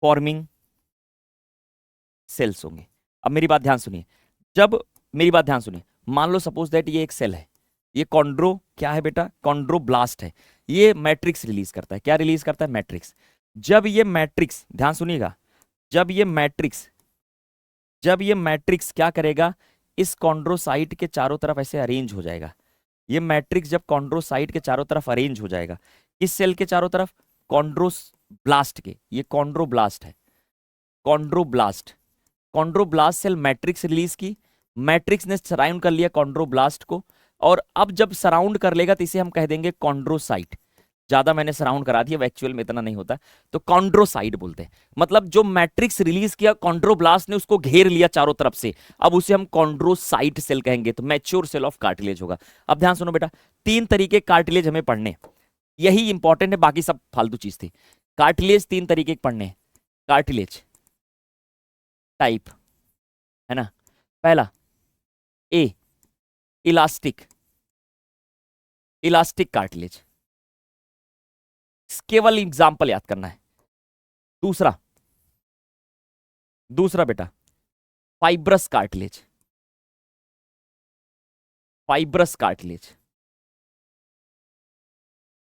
फॉर्मिंग सेल्स होंगे। अब मेरी बात ध्यान सुनिए, जब मेरी बात ध्यान सुनिए, मान लो सपोज दैट ये एक सेल है, ये कॉन्ड्रो क्या है बेटा? कॉन्ड्रोब्लास्ट है। ये मैट्रिक्स रिलीज करता है, क्या रिलीज करता है? मैट्रिक्स। जब ये मैट्रिक्स, ध्यान सुनिएगा, जब ये मैट्रिक्स क्या करेगा? इस कॉन्ड्रोसाइट के चारों तरफ ऐसे अरेंज हो जाएगा। ये मैट्रिक्स जब कॉन्ड्रोसाइट के चारों तरफ अरेंज हो जाएगा, इस सेल के चारों तरफ, कॉन्ड्रोब्लास्ट के, ये कॉन्ड्रोब्लास्ट है, chondroblast. Chondroblast cell matrix release की, मैट्रिक्स ने सराउंड कर लिया कॉन्ड्रोब्लास्ट को, और अब जब सराउंड कर लेगा तो इसे हम कह देंगे कॉन्ड्रोसाइट। ज्यादा मैंने सराउंड करा दिया, एक्चुअल में इतना नहीं होता, तो कॉन्ड्रोसाइट बोलते हैं। मतलब जो मैट्रिक्स रिलीज किया कॉन्ड्रोब्लास्ट ने, उसको घेर लिया चारों तरफ से, अब उसे हम कॉन्ड्रोसाइट सेल कहेंगे, तो मैच्योर सेल ऑफ कार्टिलेज होगा। अब ध्यान सुनो बेटा, 3 तरीके कार्टिलेज हमें पढ़ने, यही इंपॉर्टेंट है, बाकी सब फालतू चीज थी। कार्टिलेज 3 तरीके के पढ़ने, कार्टिलेज टाइप, है ना? पहला ए, इलास्टिक, इलास्टिक कार्टिलेज, केवल एग्जाम्पल याद करना है। दूसरा बेटा फाइब्रस कार्टिलेज, फाइब्रस कार्टिलेज।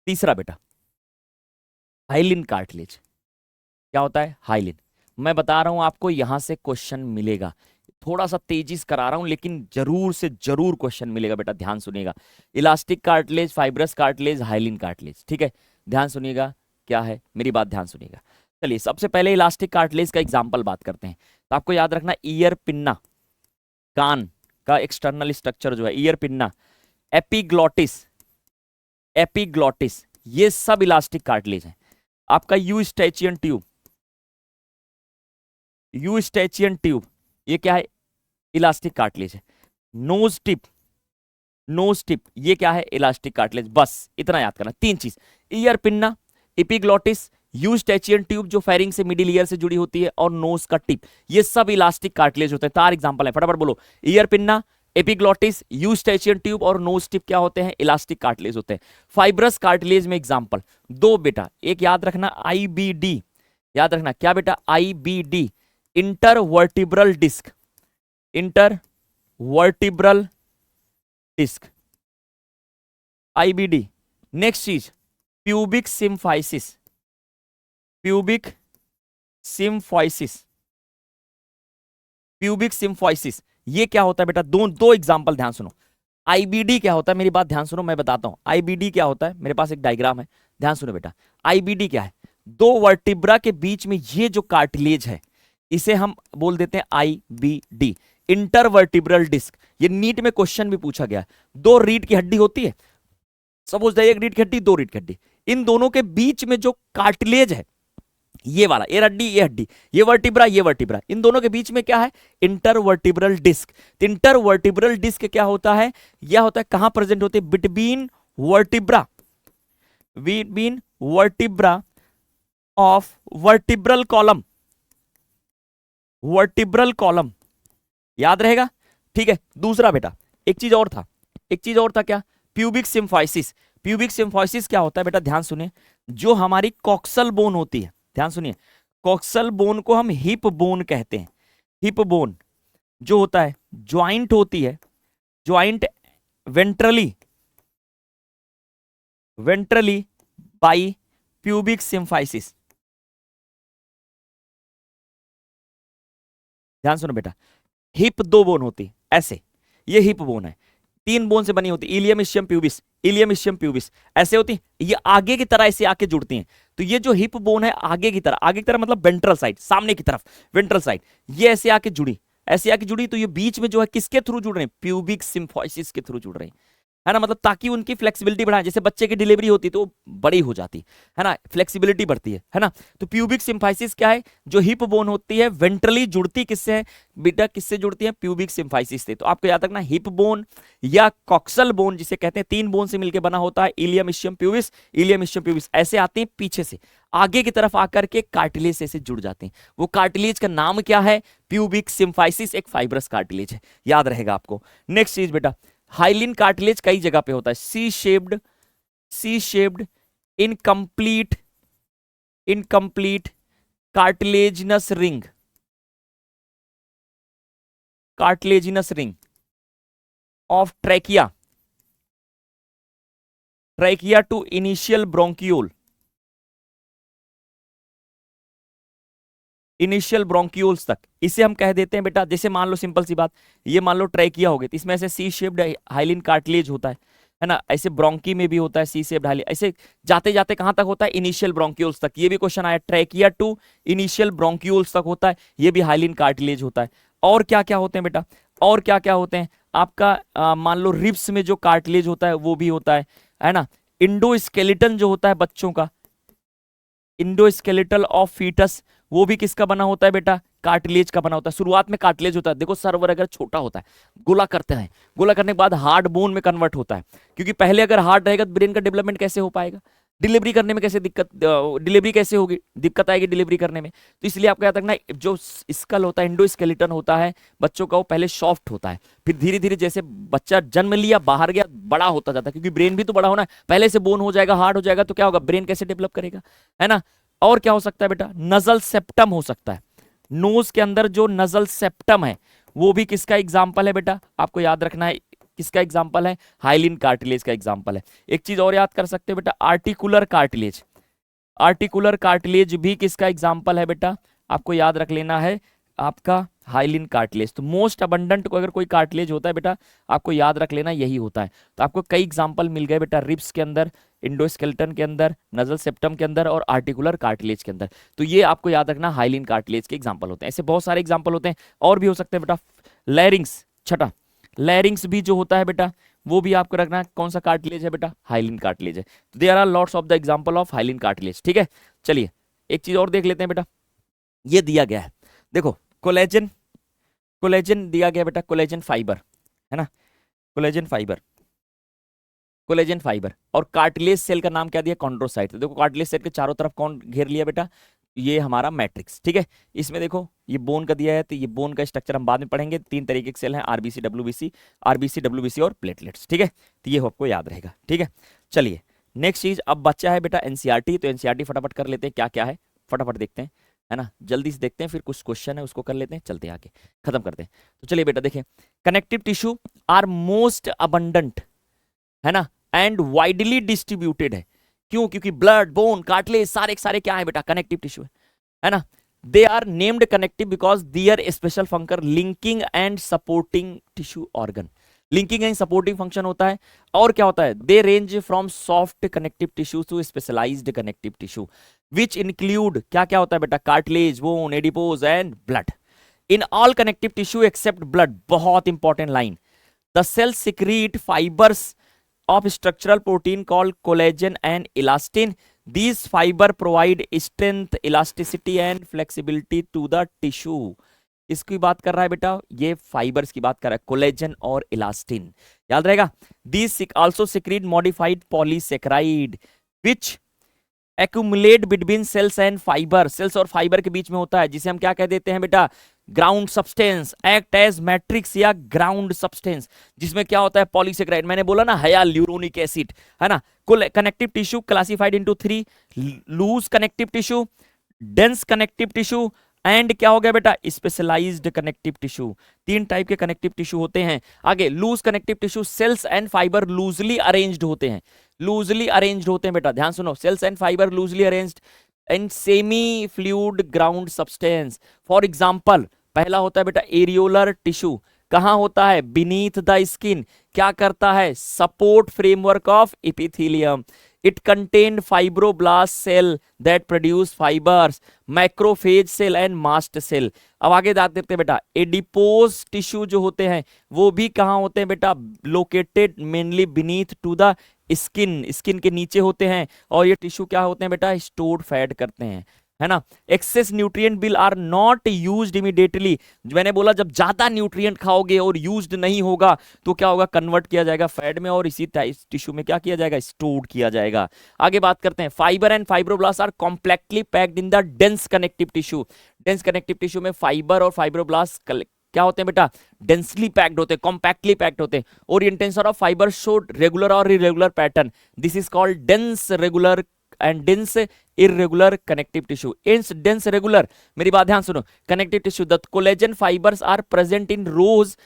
तीसरा बेटा हाइलिन कार्टिलेज। क्या होता है? हाइलिन। मैं बता रहा हूं आपको, यहां से क्वेश्चन मिलेगा, थोड़ा सा तेजी से करा रहा हूं, लेकिन जरूर से जरूर क्वेश्चन मिलेगा बेटा, ध्यान सुनिएगा। Elastic cartilage, fibrous cartilage, hyaline cartilage, ठीक है? ध्यान सुनिएगा, क्या है, मेरी बात ध्यान सुनिएगा। चलिए सबसे पहले इलास्टिक कार्टिलेज का एग्जांपल बात करते हैं। तो आपको याद रखना, ईयर पिन्ना, कान का एक्सटर्नल स्ट्रक्चर जो है, ईयर पिन्ना, एपिग्लॉटिस, एपिग्लॉटिस, ये सब इलास्टिक कार्टिलेज है। आपका यूस्टेचियन ट्यूब, यूस्टेचियन ट्यूब, ये क्या है? इलास्टिक कार्टिलेज है। नोज टिप, नोज टिप, ये क्या है? Elastic cartilage. बस इतना याद करना, 3 चीज, ear pinna, epiglottis, Eustachian tube जो फेरिंग से मिडिल ईयर से जुड़ी होती है, और नोज का टिप, ये सब इलास्टिक कार्टिलेज होते हैं। 4 एग्जांपल है, फटाफट बोलो। Ear pinna, epiglottis, Eustachian tube और नोज टिप क्या होते हैं? इलास्टिक कार्टिलेज होते हैं। फाइब्रस कार्टिलेज में एग्जांपल 2 बेटा, एक याद रखना आईबीडी, याद रखना क्या बेटा? IBD, intervertebral disc, intervertebral disc, IBD. Next चीज pubic symphysis, pubic symphysis, pubic symphysis, ये क्या होता है बेटा? दो एग्जांपल ध्यान सुनो। आईबीडी क्या होता है? मेरी बात ध्यान सुनो, मैं बताता हूं आईबीडी क्या होता है। मेरे पास एक डायग्राम है, ध्यान सुनो बेटा। आईबीडी क्या है? 2 वर्टिब्रा के बीच में ये जो कार्टिलेज है, इसे हम बोल देते हैं आईबीडी, इंटरवर्टिब्रल डिस्क। ये नीट में क्वेश्चन भी पूछा गया। 2 रीढ़ की हड्डी होती है, सपोज दैट 1 रीढ़ की हड्डी, 2 रीढ़ की हड्डी, इन दोनों के बीच में जो कार्टिलेज है, ये वाला, ये हड्डी, ये हड्डी, ये वर्टिब्रा, ये वर्टिब्रा, इन दोनों के बीच में क्या है? Intervertebral disc. इंटरवर्टिब्रल डिस्क क्या होता है? यह होता है, कहां प्रेजेंट होते हैं? Between vertebra, between vertebra of vertebral column, vertebral column, याद रहेगा? ठीक है। दूसरा बेटा एक चीज और था, एक चीज और था, क्या? Pubic symphysis. प्यूबिक सिम्फाइसिस क्या होता है बेटा? ध्यान सुनिए, जो हमारी कॉक्सल बोन होती है, ध्यान सुनिए, कॉक्सल बोन को हम हिप बोन कहते हैं। हिप बोन जो होता है, ज्वाइंट होती है, joint ventrally, ventrally by pubic symphysis. ध्यान सुनो बेटा, हिप 2 बोन होती है ऐसे, ये हिप बोन है, 3 बोन से बनी होती, ilium ischium pubis, ilium ischium pubis, ऐसे होती, ये आगे की तरह ऐसे आके जुड़ती हैं। तो ये जो हिप बोन है आगे की तरह, आगे की तरह मतलब वेंट्रल साइड, सामने की तरफ, वेंट्रल साइड, ये ऐसे आके जुड़ी, ऐसे आके जुड़ी, तो ये बीच में जो है किसके थ्रू जुड़ रहे हैं? प्यूबिक सिम्फाइसिस के थ्रू जुड़ रहे हैं। है ना, मतलब ताकि उनकी फ्लेक्सिबिलिटी बढ़ाए, जैसे बच्चे की डिलीवरी होती तो बड़ी हो जाती है ना, फ्लेक्सिबिलिटी बढ़ती है ना। तो प्यूबिक सिम्फाइसिस क्या है, जो हिप बोन होती है वेंट्रली जुड़ती किससे है बेटा, किससे जुड़ती है, प्यूबिक सिम्फाइसिस से। तो आपको याद रखना हिप बोन या कॉक्सल बोन जिसे कहते हैं, 3 बोन से मिलकर बना होता है, ilium ischium pubis, ilium ischium pubis, ऐसे आते हैं पीछे से आगे की तरफ आकर के कार्टिलेज से जुड़ जाते हैं। वो कार्टिलेज का नाम क्या है, प्यूबिक सिम्फाइसिस, एक फाइब्रस कार्टिलेज है, याद रहेगा आपको। नेक्स्ट चीज बेटा, हाइलिन कार्टिलेज कई जगह पे होता है, C shaped incomplete incomplete cartilaginous ring, cartilaginous ring of trachea to initial bronchiole, initial bronchioles तक, इसे हम कह देते हैं बेटा, जैसे मान लो सिंपल सी बात, ये मान लो ट्रैकिया हो गई, तो इसमें ऐसे सी शेप्ड हाइलिन कार्टिलेज होता है ना, ऐसे ब्रोंकी में भी होता है सी शेप्ड हाइलिन, ऐसे जाते जाते कहां तक होता है, इनिशियल ब्रोंक्यूल्स तक। ये भी क्वेश्चन आया, ट्रैकिया टू इनिशियल ब्रोंक्यूल्स तक होता है, ये भी हाइलिन कार्टिलेज होता है। और क्या क्या होते हैं बेटा, और क्या क्या होते हैं आपका, मान लो रिब्स में जो कार्टिलेज होता है वो भी होता है ना। इंडोस्केलेटन जो होता है बच्चों का, इंडोस्केलेटल ऑफ फीटस, वो भी किसका बना होता है बेटा, कार्टिलेज का बना होता है। शुरुआत में कार्टिलेज होता है, देखो सर्वर अगर छोटा होता है, गोला करते हैं, गोला करने के बाद हार्ड बोन में कन्वर्ट होता है, क्योंकि पहले अगर हार्ड रहेगा तो ब्रेन का डेवलपमेंट कैसे हो पाएगा, डिलीवरी करने में कैसे दिक्कत, डिलीवरी कैसे होगी, दिक्कत आएगी डिलीवरी करने में। तो इसलिए आपको याद रखना, जो स्कल होता है, इंडोस्केलेटन होता है बच्चों का, वो पहले सॉफ्ट होता है, फिर धीरे धीरे जैसे बच्चा जन्म लिया, बाहर गया, बड़ा होता जाता है, क्योंकि ब्रेन भी तो बड़ा होना है, पहले से बोन हो जाएगा, हार्ड हो जाएगा, तो क्या होगा, ब्रेन कैसे डेवलप करेगा, है ना। और क्या हो सकता है बेटा, नजल सेप्टम हो सकता है, नोज के अंदर जो नजल सेप्टम है वो भी किसका एग्जाम्पल है बेटा, आपको याद रखना है, किसका एग्जाम्पल है, हाइलिन कार्टिलेज का एग्जाम्पल है। एक चीज और याद कर सकते हैं बेटा, आर्टिकुलर कार्टिलेज, आर्टिकुलर कार्टिलेज भी किसका एग्जाम्पल है बेटा, आपको याद रख लेना है, आपका हाइलिन कार्टिलेज। तो मोस्ट अबंडेंट को अगर कोई कार्टिलेज होता है बेटा, आपको याद रख लेना यही होता है। तो आपको कई एग्जाम्पल मिल गए बेटा, रिब्स के अंदर, इंडोस्केलेटन के अंदर, नजल सेप्टम के अंदर और आर्टिकुलर कार्टिलेज के अंदर। तो ये आपको याद रखना हाइलिन कार्टिलेज के एग्जाम्पल होते हैं। ऐसे बहुत सारे एग्जाम्पल होते हैं, और भी हो सकते हैं बेटा। लैरिंग्स, छठा, लैरिंग्स भी जो होता है बेटा, वो भी आपको रखना कौन सा कार्टिलेज है बेटा, हाइलिन कार्टिलेज है। तो there are lots of the example of hyaline cartilage, ठीक है। चलिए एक चीज और देख लेते हैं बेटा, ये दिया गया है, देखो कोलेजन, कोलेजन दिया गया बेटा, कोलेजन फाइबर है ना, कोलेजन फाइबर, कोलेजन फाइबर, और कार्टिलेज सेल का नाम क्या दिया, कॉन्ड्रोसाइट। देखो कार्टिलेज सेल के चारों तरफ कौन घेर लिया बेटा, ये हमारा मैट्रिक्स, ठीक है। इसमें देखो ये बोन का दिया है, तो ये बोन का स्ट्रक्चर हम बाद में पढ़ेंगे, 3 तरीके के सेल हैं, आरबीसी डब्ल्यूबीसी और प्लेटलेट्स, ठीक है। तो ये आपको याद रहेगा, ठीक है। चलिए नेक्स्ट चीज, अब बच्चा है बेटा एनसीईआरटी, तो एनसीईआरटी फटाफट कर लेते हैं, क्या क्या है फटाफट देखते हैं, है ना, जल्दी से देखते हैं, फिर कुछ क्वेश्चन है उसको कर लेते हैं, चलते हैं आगे, खत्म करते हैं। तो चलिए बेटा देखें, connective tissue are most abundant, है ना, एंड वाइडली डिस्ट्रीब्यूटेड है, क्यों, क्योंकि ब्लड, बोन, कार्टिलेज सारे सारे क्या है बेटा, कनेक्टिव टिश्यू है ना। They are named connective because their special function linking and supporting tissue organ, linking and supporting function होता है। और क्या होता है, they range from soft connective tissue to specialised connective tissue which include, क्या क्या होता है बेटा, cartilage, bone, adipose and blood. In all connective tissue except blood, बहुत important line, the cell secrete fibres of structural protein called collagen and elastin. These fiber provide strength, elasticity and flexibility to the tissue. इसकी बात कर रहा है बेटा, ये fibres की बात कर रहा है, कोलेजन और इलास्टिन, याद रहेगा। These also secrete modified polysaccharide which accumulate between cells and fiber, cells और फाइबर के बीच में होता है, जिसे हम क्या कह देते हैं बेटा, ground substance, act as matrix या ग्राउंड सब्सटेंस, जिसमें क्या होता है, पॉलीसेक्राइड, मैंने बोला ना, हाइलुरोनिक एसिड, है ना। Connective tissue classified into 3, loose connective tissue, dense connective tissue and क्या हो गया बेटा, स्पेशलाइज्ड कनेक्टिव टिश्यू। 3 टाइप के कनेक्टिव टिश्यू होते हैं। आगे loose connective tissue, cells and fiber loosely arranged होते हैं, लूजली अरेंज्ड होते हैं बेटा, ध्यान सुनो, cells and fiber loosely arranged and semi fluid ground substance. For example, पहला होता है बेटा एरियोलर टिश्यू, कहां होता है, बीनीथ द स्किन, क्या करता है, support framework of epithelium. It contain fibroblast cell that produce fibers, macrophage cell and mast cell. अब आगे बात करते हैं बेटा, एडिपोज टिश्यू जो होते हैं वो भी कहाँ होते हैं बेटा, located mainly beneath to the skin, skin के नीचे होते हैं, और ये टिश्यू क्या होते हैं बेटा, स्टोर्ड फैट करते हैं, है ना। Excess nutrient will are not used immediately, मैंने बोला जब ज्यादा न्यूट्रिएंट खाओगे और यूज्ड नहीं होगा तो क्या होगा, कन्वर्ट किया जाएगा फैट में, और इसी टिश्यू में क्या किया जाएगा, स्टोर्ड किया जाएगा। आगे बात करते हैं, fiber and fibroblast are compactly packed in the dense connective tissue. Dense connective tissue में फाइबर और फाइब्रोब्लास्ट क्या होते हैं बेटा, डेंसली पैक्ड होते हैं, कॉम्पैक्टली पैक्ड होते हैं। Orientation of fibre showed regular और irregular pattern, this is called dense regular and dense irregular connective tissue. Dense regular, मेरी बात ध्यान सुनो, connective tissue the collagen fibres are present in rows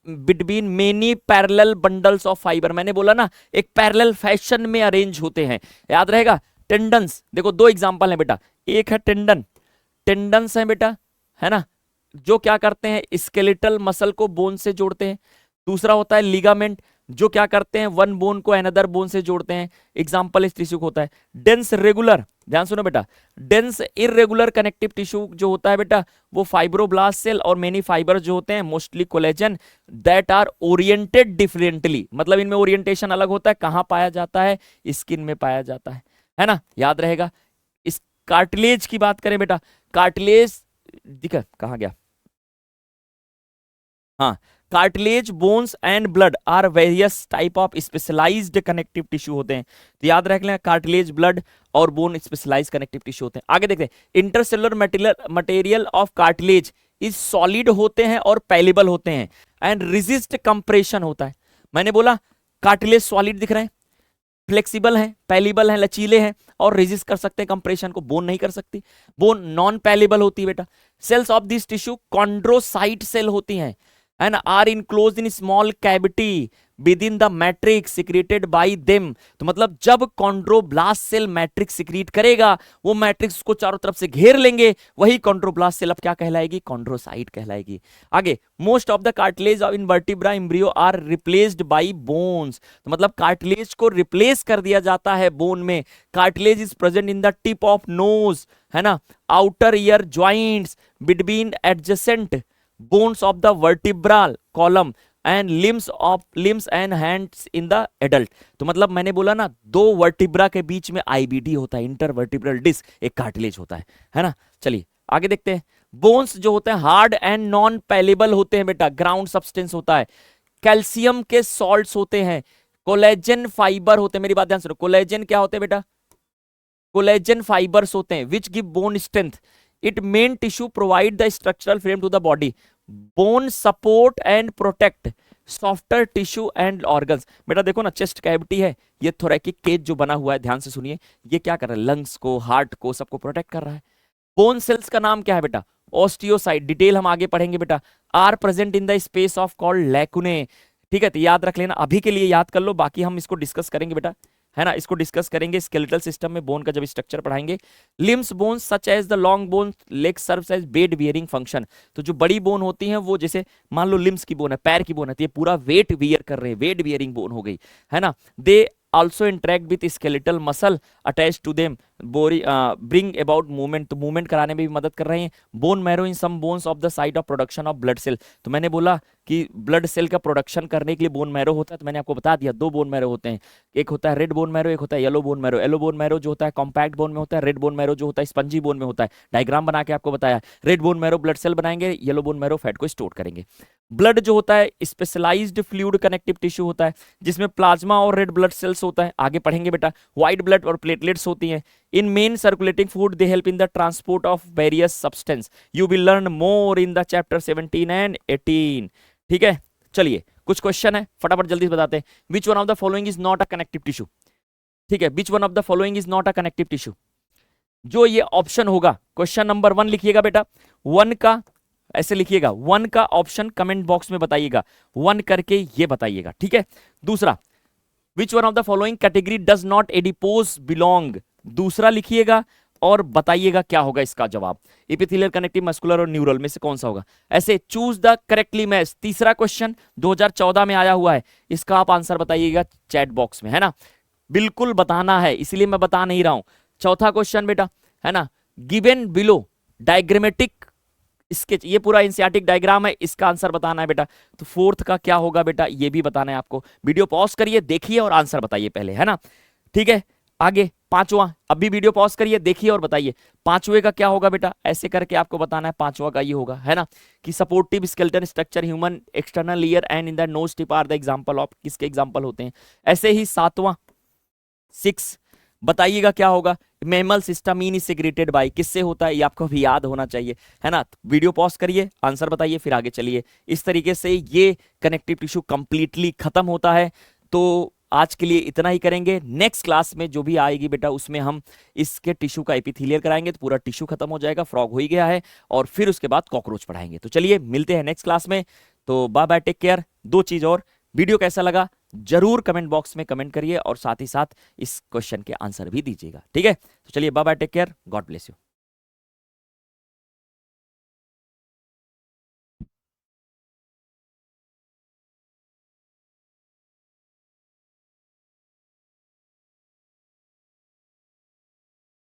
between many parallel bundles of fibre. मैंने बोला ना एक parallel fashion में arrange होते हैं, याद रहेगा। टेंडन्स, देखो दो एग्जांपल है बेटा, एक है टेंडन, टेंडन्स है बेटा, है ना, जो क्या करते हैं, स्केलेटल मसल को बोन से जोड़ते हैं। दूसरा होता है लिगामेंट, जो क्या करते हैं, वन बोन को अनदर बोन से जोड़ते हैं। एग्जांपल इस टिश्यू को होता है डेंस रेगुलर, ध्यान सुनो बेटा, डेंस इरेगुलर कनेक्टिव टिश्यू जो होता है बेटा वो फाइब्रोब्लास्ट सेल और मेनी फाइबर जो होते हैं mostly collagen that are oriented differently, मतलब इनमें ओरिएंटेशन अलग होता है, कहां पाया जाता है, स्किन में पाया जाता है ना, याद रहेगा। इस कार्टिलेज की बात करें बेटा, कार्टिलेज दिखा कहां गया, हाँ, cartilage bones and blood are various type of specialized connective tissue होते हैं, तो याद रख लेना कार्टिलेज, ब्लड और बोन स्पेशलाइज्ड कनेक्टिव टिश्यू होते हैं। आगे देखते हैं, intercellular material of cartilage is solid होते हैं और पैलेबल होते हैं एंड रेजिस्ट कंप्रेशन होता है। मैंने बोला कार्टिलेज सॉलिड दिख रहे हैं, फ्लेक्सिबल हैं, पैलेबल हैं, लचीले हैं और रेजिस्ट कर सकते हैं कंप्रेशन को, बोन नहीं कर सकती, बोन नॉन पैलेबल होती है बेटा। Cells of this tissue chondrocyte cell होती हैं and are enclosed in small cavity within the matrix secreted by them। तो मतलब जब कॉन्ड्रोब्लास्ट सेल मैट्रिक्स सिक्रीट करेगा वो मैट्रिक्स को चारों तरफ से घेर लेंगे, वही कॉन्ड्रोब्लास्ट सेल अब क्या कहलाएगी, कॉन्ड्रोसाइट कहलाएगी। आगे, most of the cartilage of invertebrate embryo are replaced by bones, तो मतलब कार्टिलेज को रिप्लेस कर दिया जाता है बोन में। Cartilage is present in the tip of nose, है ना, outer ear joints between adjacent bones of the vertebral column and limbs and hands in the adult। तो मतलब मैंने बोला ना दो वर्टिब्रा के बीच में आईबीडी होता है, इंटरवर्टिब्रल डिस्क, एक कार्टिलेज होता है ना। चलिए आगे देखते हैं, बोन्स जो होते हैं हार्ड एंड नॉन पैलेबल होते हैं बेटा, ग्राउंड सब्सटेंस होता है, कैल्शियम के सॉल्ट्स होते हैं, कोलेजन फाइबर होते हैं, मेरी बात ध्यान सुनो, कोलेजन क्या होते हैं बेटा, कोलेजन फाइबर्स होते हैं which give bone strength. It main tissue provide the structural frame to the body, bone support and protect softer tissue and organs. बेटा देखो ना चेस्ट कैविटी है, ये थोरैकिक केज जो बना हुआ है, ध्यान से सुनिए, ये क्या कर रहा है, लंग्स को, हार्ट को, सबको प्रोटेक्ट कर रहा है। बोन सेल्स का नाम क्या है बेटा, ऑस्टियोसाइट, डिटेल हम आगे पढ़ेंगे बेटा। Are present in the space of called lacunae, ठीक है, तो याद रख लेना, अभी के लिए याद कर लो, बाकी हम इसको डिस्कस करेंगे बेटा, है ना, इसको डिस्कस करेंगे स्केलेटल सिस्टम में बोन का जब स्ट्रक्चर पढ़ाएंगे। Limbs bones such as the long bone leg serves as weight bearing function, तो जो बड़ी बोन होती हैं वो जैसे मान लो लिम्स की बोन है, पैर की बोन है, तो ये पूरा वेट बियर कर रहे हैं, वेट बियरिंग बोन हो गई, है ना। दे also interact with skeletal muscle attached to them, bring about movement, तो मूवमेंट कराने में भी मदद कर रहे हैं। Bone marrow in some bones of the site of production of blood cell, तो मैंने बोला कि ब्लड सेल का प्रोडक्शन करने के लिए बोन मैरो होता है, तो मैंने आपको बता दिया दो बोन मैरो होते हैं, एक होता है रेड बोन मैरो, एक होता है yellow bone marrow. Yellow bone marrow जो होता है कॉम्पैक्ट बोन में होता है, रेड बोन मैरो जो होता है स्पंजी बोन में होता है। डायग्राम बना के आपको बताया, red bone marrow blood cell बनाएंगे, येलो बोन मैरो फैट को स्टोर करेंगे। ब्लड जो होता है स्पेशलाइज्ड फ्लूइड कनेक्टिव टिश्यू होता है जिसमें प्लाज्मा और रेड ब्लड सेल्स होता है, आगे पढ़ेंगे बेटा। व्हाइट ब्लड और प्लेटलेट्स होती हैं। In main circulating food they help in the transport of various substance, you will learn more in the chapter 17 and 18, ठीक है। चलिए कुछ क्वेश्चन है फटाफट जल्दी से बताते हैं। Which one of the following is not a connective tissue, ठीक है, which one of the following is not a connective tissue, जो ये ऑप्शन होगा, क्वेश्चन नंबर 1 लिखिएगा बेटा, 1 का ऐसे लिखिएगा, 1 का ऑप्शन कमेंट बॉक्स में बताइएगा, 1 करके ये बताइएगा, ठीक है। दूसरा, which one of the following category does not adipose belong, दूसरा लिखिएगा और बताइएगा क्या होगा इसका जवाब, एपिथेलियल, कनेक्टिव, मस्कुलर और न्यूरल में से कौन सा होगा। ऐसे चूज द करेक्टली मैच, तीसरा क्वेश्चन 2014 में आया हुआ है, इसका आप आंसर बताइएगा चैट बॉक्स में, है ना। बिल्कुल बताना है, इसलिए मैं बता नहीं रहा हूं। चौथा क्वेश्चन बेटा है ना, गिवन बिलो डायग्रामेटिक स्केच, ये पूरा एनसीईआरटी डायग्राम है, इसका आंसर बताना है बेटा। तो फोर्थ का क्या होगा बेटा, ये भी बताना है आपको। वीडियो पॉज करिए, देखिए और आंसर बताइए पहले, है ना। ठीक है, आगे पांचवा, अभी वीडियो पॉज करिए, देखिए और बताइए पांचवे का क्या होगा बेटा। ऐसे करके आपको बताना है, पांचवा का ये होगा, है ना, कि supportive skeleton structure human external ear and in the nose tip are the example of, किसके एग्जांपल होते हैं। ऐसे ही सातवां 6 बताइएगा क्या होगा, मेमल सिस्टमीन सेक्रेटेड बाय, किससे होता है, ये आपको भी याद होना चाहिए, है ना। वीडियो पॉज करिए, आंसर बताइए, फिर आगे चलिए। इस तरीके से ये कनेक्टिव टिश्यू कंप्लीटली खत्म होता है। तो आज के लिए इतना ही करेंगे, नेक्स्ट क्लास में जो भी आएगी बेटा उसमें हम इसके टिश्यू का एपिथेलियल कराएंगे, तो पूरा टिश्यू खत्म हो जाएगा, फ्रॉग हो ही गया है, और फिर उसके बाद कॉकरोच पढ़ाएंगे। तो चलिए मिलते हैं नेक्स्ट क्लास में, तो बाय बाय, टेक केयर। दो चीज और, वीडियो कैसा लगा जरूर कमेंट बॉक्स में कमेंट करिए, और साथ ही साथ इस क्वेश्चन के आंसर भी दीजिएगा, ठीक है। तो चलिए bye bye, take care, god bless you.